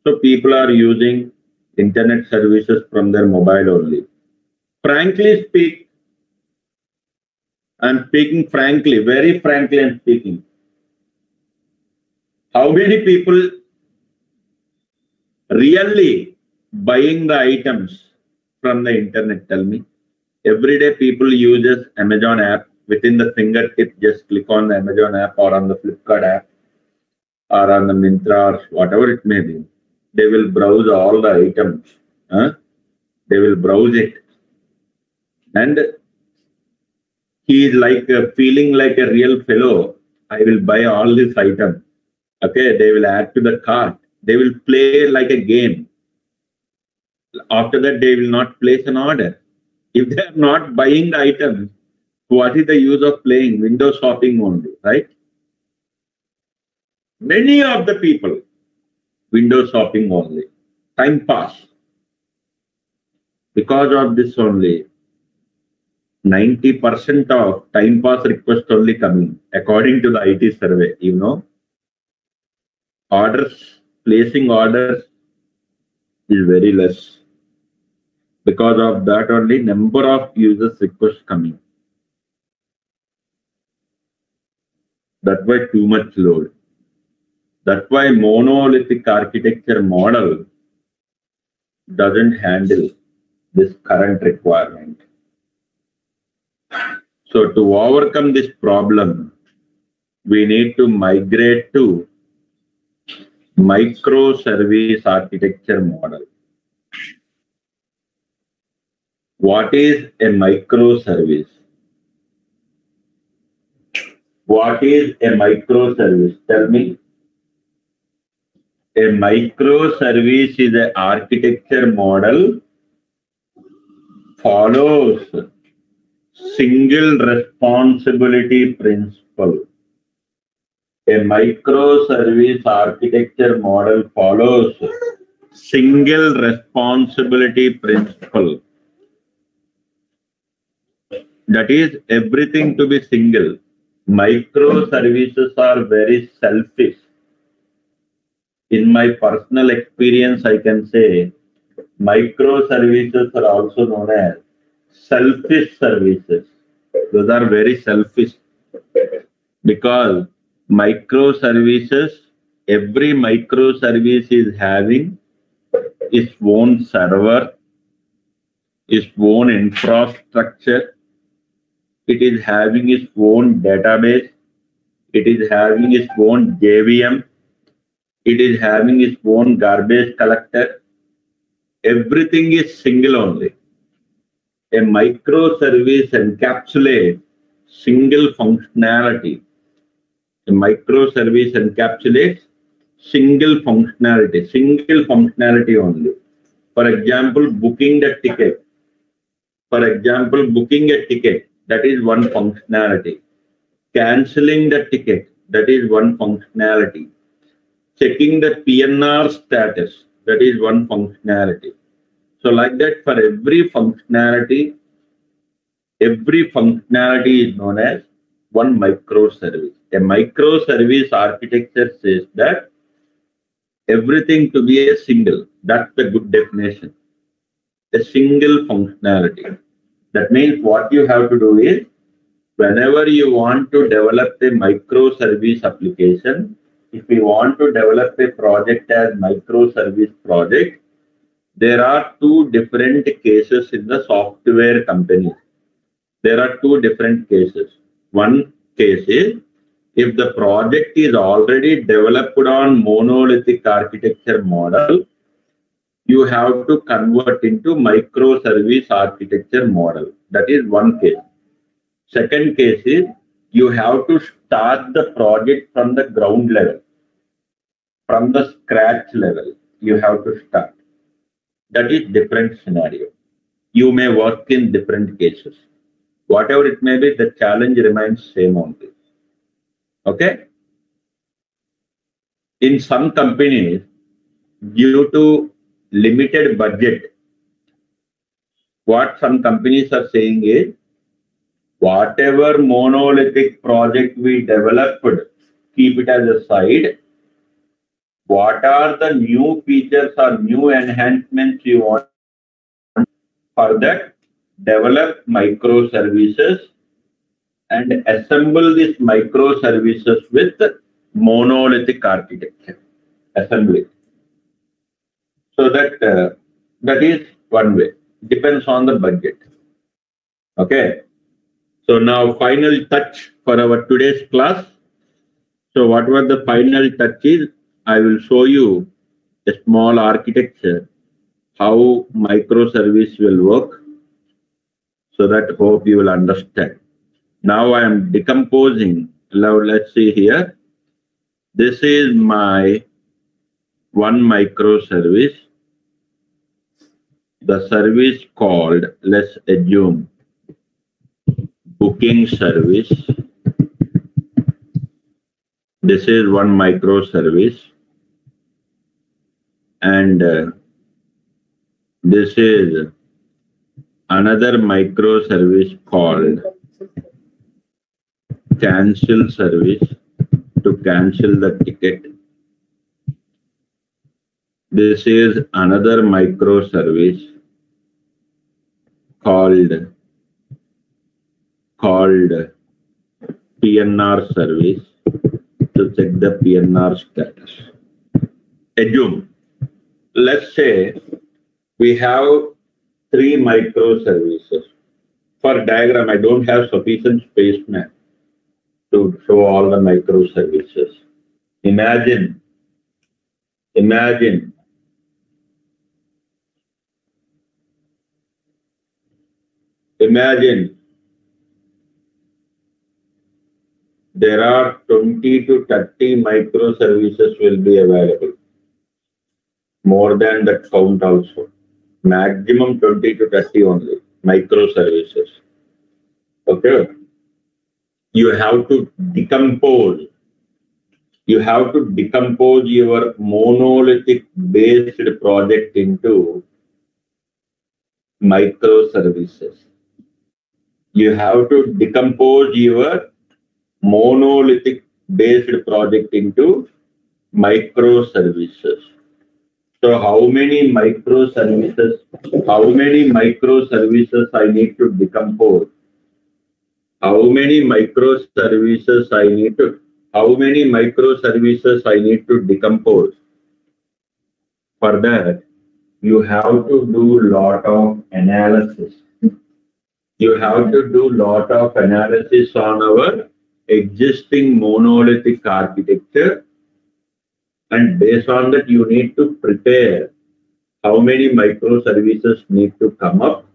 So people are using internet services from their mobile only. Frankly speak, I'm speaking frankly, very frankly I'm speaking. How many people really buying the items from the internet? Tell me. Every day people uses Amazon app. Within the fingertip, just click on the Amazon app or on the Flipkart app or on the Myntra or whatever it may be. They will browse all the items. They will browse it. And he is like feeling like a real fellow. I will buy all these items. Okay, they will add to the cart. They will play like a game. After that, they will not place an order. If they are not buying the items, what is the use of playing? Window shopping only, right? Many of the people, window shopping only. Time pass. Because of this only, 90% of time pass request only coming, according to the IT survey, Orders, placing orders is very less. Because of that only, number of users requests coming. That's why too much load. That's why monolithic architecture model doesn't handle this current requirement. So to overcome this problem, we need to migrate to microservice architecture model. What is a microservice? What is a microservice? Tell me. A microservice is an architecture model follows single responsibility principle. A microservice architecture model follows single responsibility principle. That is, everything to be single. Microservices are very selfish. In my personal experience, I can say microservices are also known as selfish services. Those are very selfish because microservices, every microservice is having its own server, its own infrastructure, it is having its own database, it is having its own JVM, it is having its own garbage collector. Everything is single only. A microservice encapsulates single functionality. A microservice encapsulates single functionality only. For example, booking the ticket. For example, booking a ticket, that is one functionality. Canceling the ticket, that is one functionality. Checking the PNR status, that is one functionality. So like that, for every functionality is known as one microservice. A microservice architecture says that everything to be a single. That's the good definition. A single functionality. That means what you have to do is, whenever you want to develop a microservice application, if you want to develop a project as microservice project, there are two different cases in the software company. There are two different cases. One case is, if the project is already developed on monolithic architecture model, you have to convert into microservice architecture model. That is one case. Second case is, you have to start the project from the ground level, from the scratch level. You have to start. That is different scenario. You may work in different cases. Whatever it may be, the challenge remains same only. Okay? In some companies, due to limited budget, what some companies are saying is, whatever monolithic project we developed, keep it as a side. What are the new features or new enhancements you want? For that, develop microservices and assemble these microservices with monolithic architecture. Assembly. So that that is one way. Depends on the budget. Okay. So now final touch for our today's class. So whatever the final touch is, I will show you a small architecture, how microservice will work, so that hope you will understand. Now I am decomposing. Now let's see here. This is my one microservice. The service called, let's assume, booking service. This is one microservice. And this is another microservice called cancel service, to cancel the ticket. This is another microservice called PNR service, to check the PNR status. Assume, let's say we have 3 microservices. For diagram, I don't have sufficient space now to show all the microservices. Imagine there are 20 to 30 microservices will be available. More than that count also. Maximum 20 to 30 only microservices. Okay. You have to decompose. You have to decompose your monolithic based project into microservices. You have to decompose your monolithic based project into microservices. So how many microservices I need to decompose? How many microservices I need to decompose? For that, you have to do lot of analysis. You have to do lot of analysis on our existing monolithic architecture, and based on that you need to prepare how many microservices need to come up.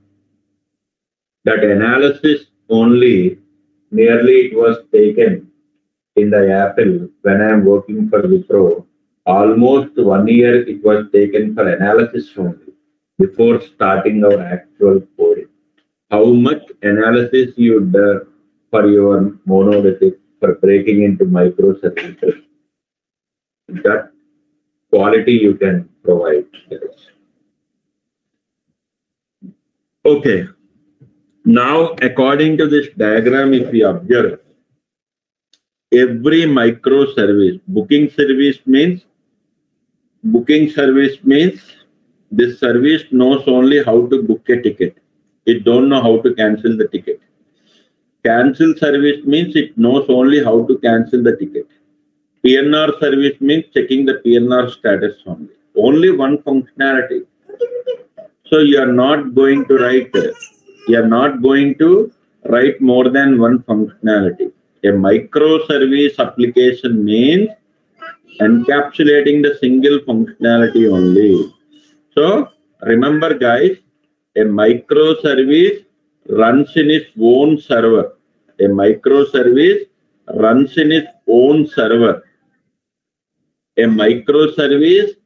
That analysis only nearly it was taken in the Apple when I am working for Wipro. Almost 1 year it was taken for analysis only before starting our actual coding. How much analysis you do for your monolithic for breaking into microservices? That quality you can provide. Okay. Now, according to this diagram, if we observe, every microservice, booking service means this service knows only how to book a ticket. It don't know how to cancel the ticket. Cancel service means it knows only how to cancel the ticket. PNR service means checking the PNR status only. Only one functionality. So you are not going to write more than one functionality. A microservice application means encapsulating the single functionality only. So remember guys, a microservice runs in its own server. A microservice runs in its own server. A microservice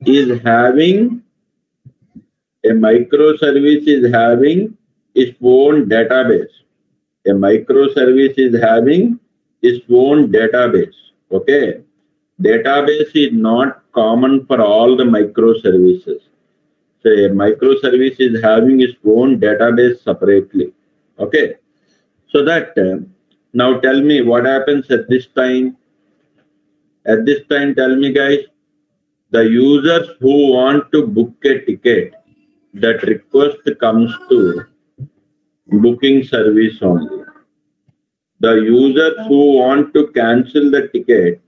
is having its own database. A microservice is having its own database. Okay. Database is not common for all the microservices. So a microservice is having its own database separately. Okay. So that now tell me what happens at this time. At this time, tell me guys, the users who want to book a ticket, that request comes to booking service only. The users who want to cancel the ticket,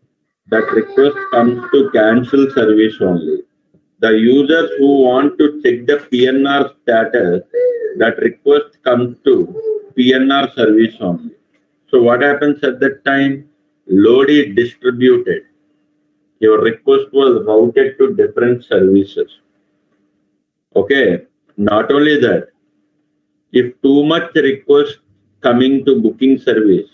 that request comes to cancel service only. The users who want to check the PNR status, that request comes to PNR service only. So what happens at that time? Load is distributed. Your request was routed to different services. Okay. Not only that, if too much request coming to booking service,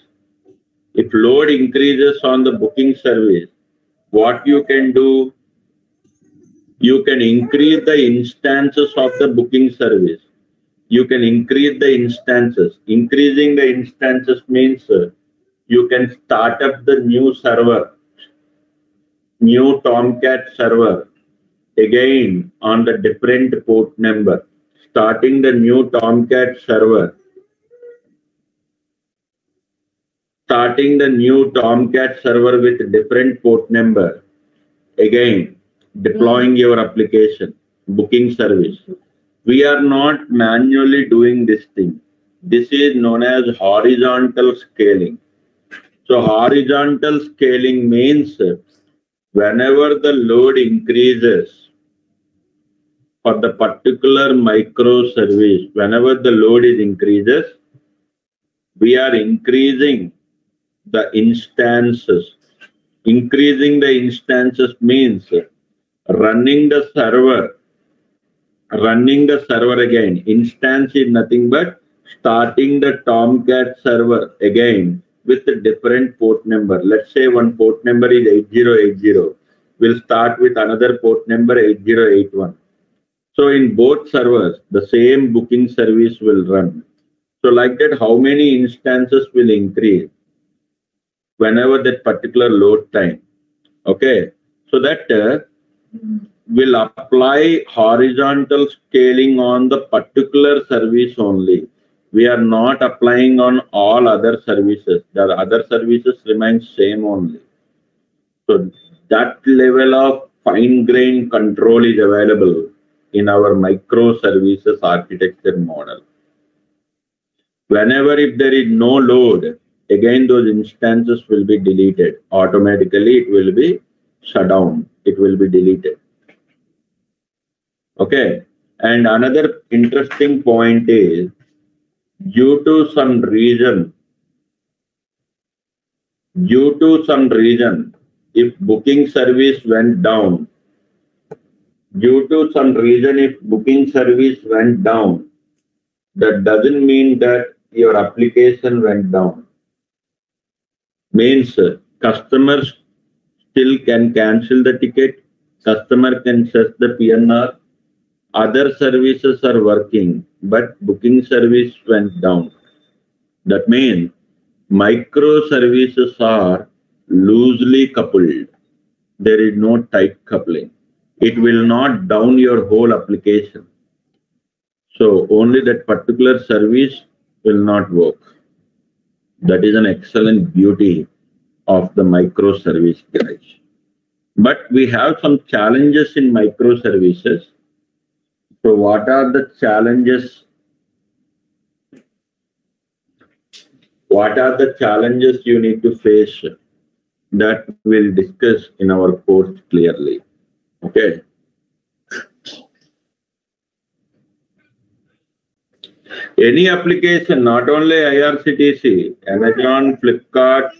if load increases on the booking service, what you can do? You can increase the instances of the booking service. You can increase the instances. Increasing the instances means you can start up the new server, new Tomcat server, again on the different port number. Starting the new Tomcat server. Starting the new Tomcat server with different port number. Again, deploying your application, booking service. We are not manually doing this thing. This is known as horizontal scaling. So horizontal scaling means whenever the load increases for the particular microservice, whenever the load is increases, we are increasing the instances. Increasing the instances means running the server again. Instance is nothing but starting the Tomcat server again with a different port number. Let's say one port number is 8080. We'll start with another port number 8081. So in both servers, the same booking service will run. So like that, how many instances will increase whenever that particular load time? Okay. So that will apply horizontal scaling on the particular service only. We are not applying on all other services. The other services remain same only. So That level of fine-grained control is available in our microservices architecture model. Whenever if there is no load, again those instances will be deleted. Automatically it will be shut down. It will be deleted. Okay. And another interesting point is, due to some reason, if booking service went down, that doesn't mean that your application went down. Means customers still can cancel the ticket, customer can search the PNR, other services are working, but booking service went down. That means microservices are loosely coupled. There is no tight coupling. It will not down your whole application. So only that particular service will not work. That is an excellent beauty of the microservice, guys. But we have some challenges in microservices. So what are the challenges? What are the challenges you need to face? That we'll discuss in our course clearly. Okay. Any application, not only IRCTC, Amazon, Flipkart,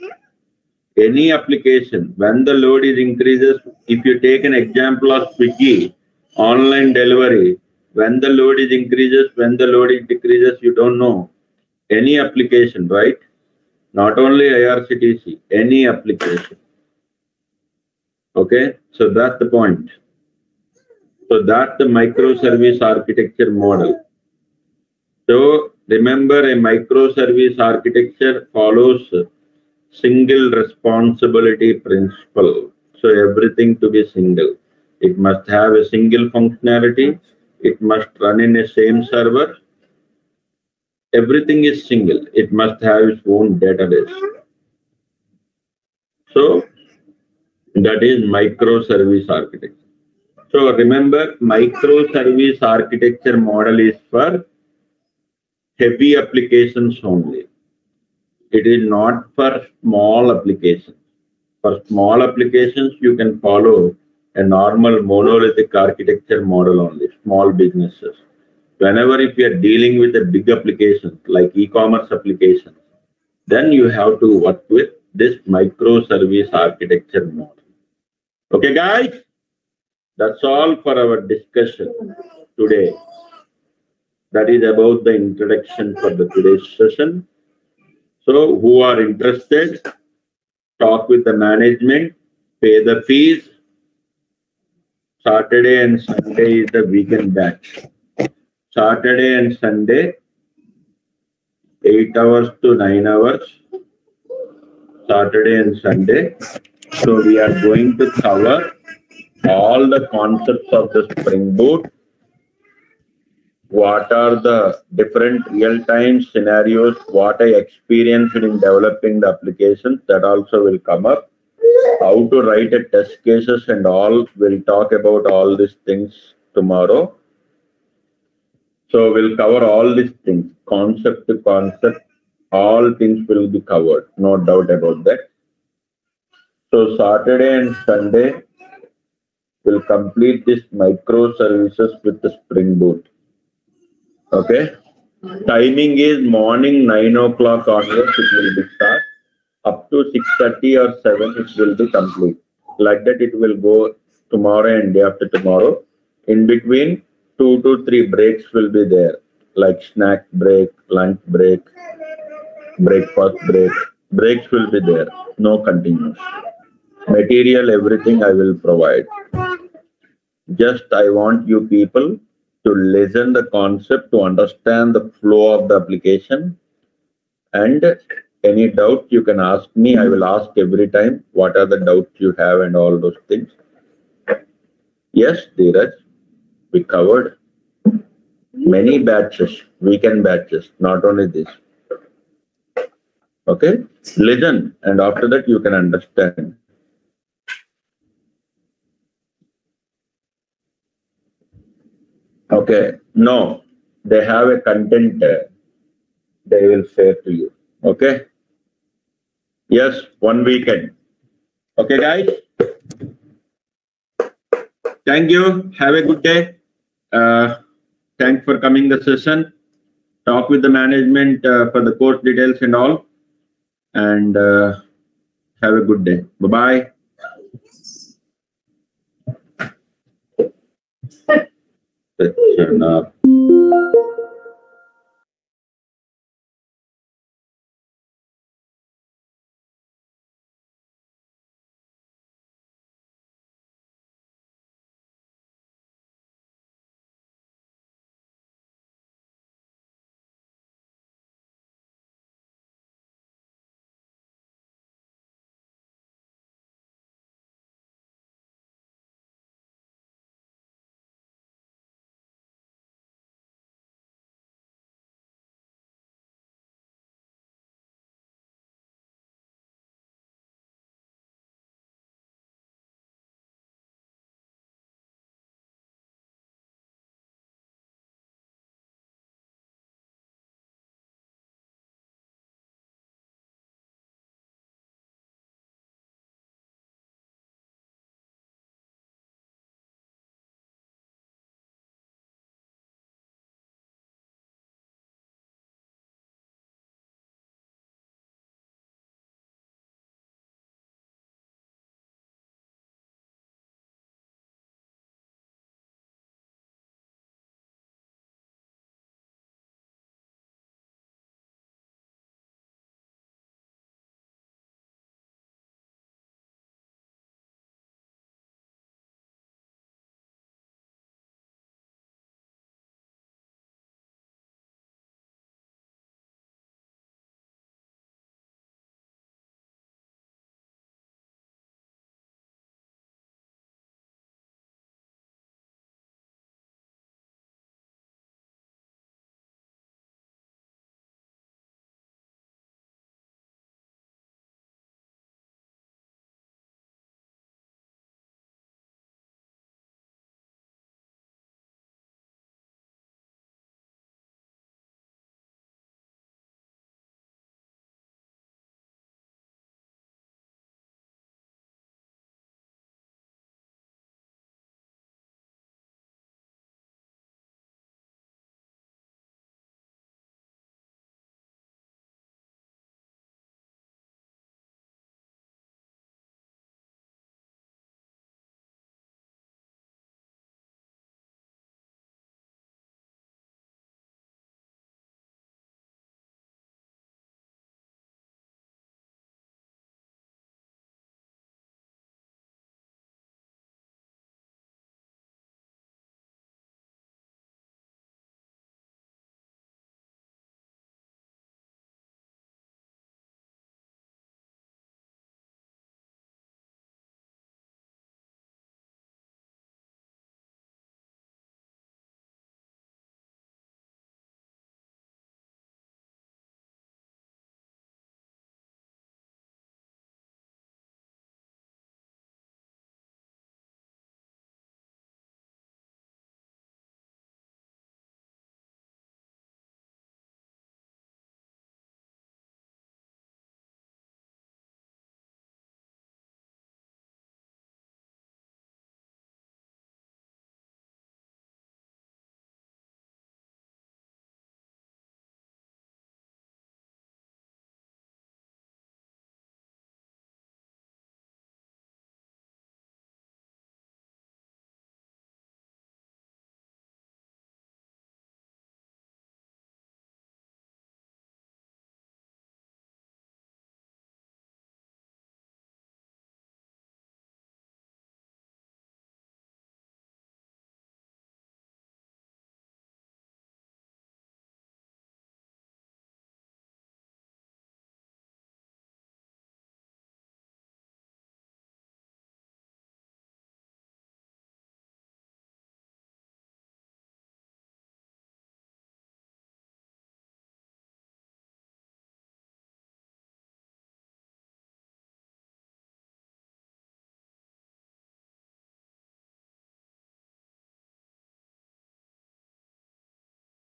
any application, when the load is increases, if you take an example of Swiggy, online delivery, when the load is increases, when the load is decreases, you don't know. Any application, right? Not only IRCTC, any application. Okay, so that's the point. So that's the microservice architecture model. So remember, a microservice architecture follows single responsibility principle. So everything to be single. It must have a single functionality. It must run in a same server. Everything is single. It must have its own database. So that is microservice architecture. So remember, microservice architecture model is for heavy applications only. It is not for small applications. For small applications, you can follow a normal monolithic architecture model only, small businesses. Whenever if you are dealing with a big application like e-commerce application, then you have to work with this microservice architecture model. Okay, guys? That's all for our discussion today. That is about the introduction for the today's session. So who are interested, talk with the management, pay the fees. Saturday and Sunday is the weekend batch. Saturday and Sunday, 8 hours to 9 hours. Saturday and Sunday. So we are going to cover all the concepts of the Spring Boot. What are the different real-time scenarios, what I experienced in developing the applications, that also will come up. How to write a test cases and all, we'll talk about all these things tomorrow. So we'll cover all these things, concept to concept, all things will be covered, no doubt about that. So Saturday and Sunday, we'll complete this microservices with the Spring Boot. Okay, timing is morning 9 o'clock onwards, it will be start. Up to 6:30 or 7, it will be complete. Like that, it will go tomorrow and day after tomorrow. In between, 2 to 3 breaks will be there, like snack break, lunch break, breakfast break. Breaks will be there, no continuous. Material, everything I will provide. Just I want you people to listen the concept, to understand the flow of the application, and any doubt you can ask me. I will ask every time what are the doubts you have and all those things. Yes, Dheeraj, we covered many batches, weekend batches, not only this. Okay, listen, and after that you can understand. Okay. No, they have a content they will share to you. Okay. Yes, one weekend. Okay, guys. Thank you. Have a good day. Thanks for coming the session. Talk with the management for the course details and all. And have a good day. Bye-bye. Section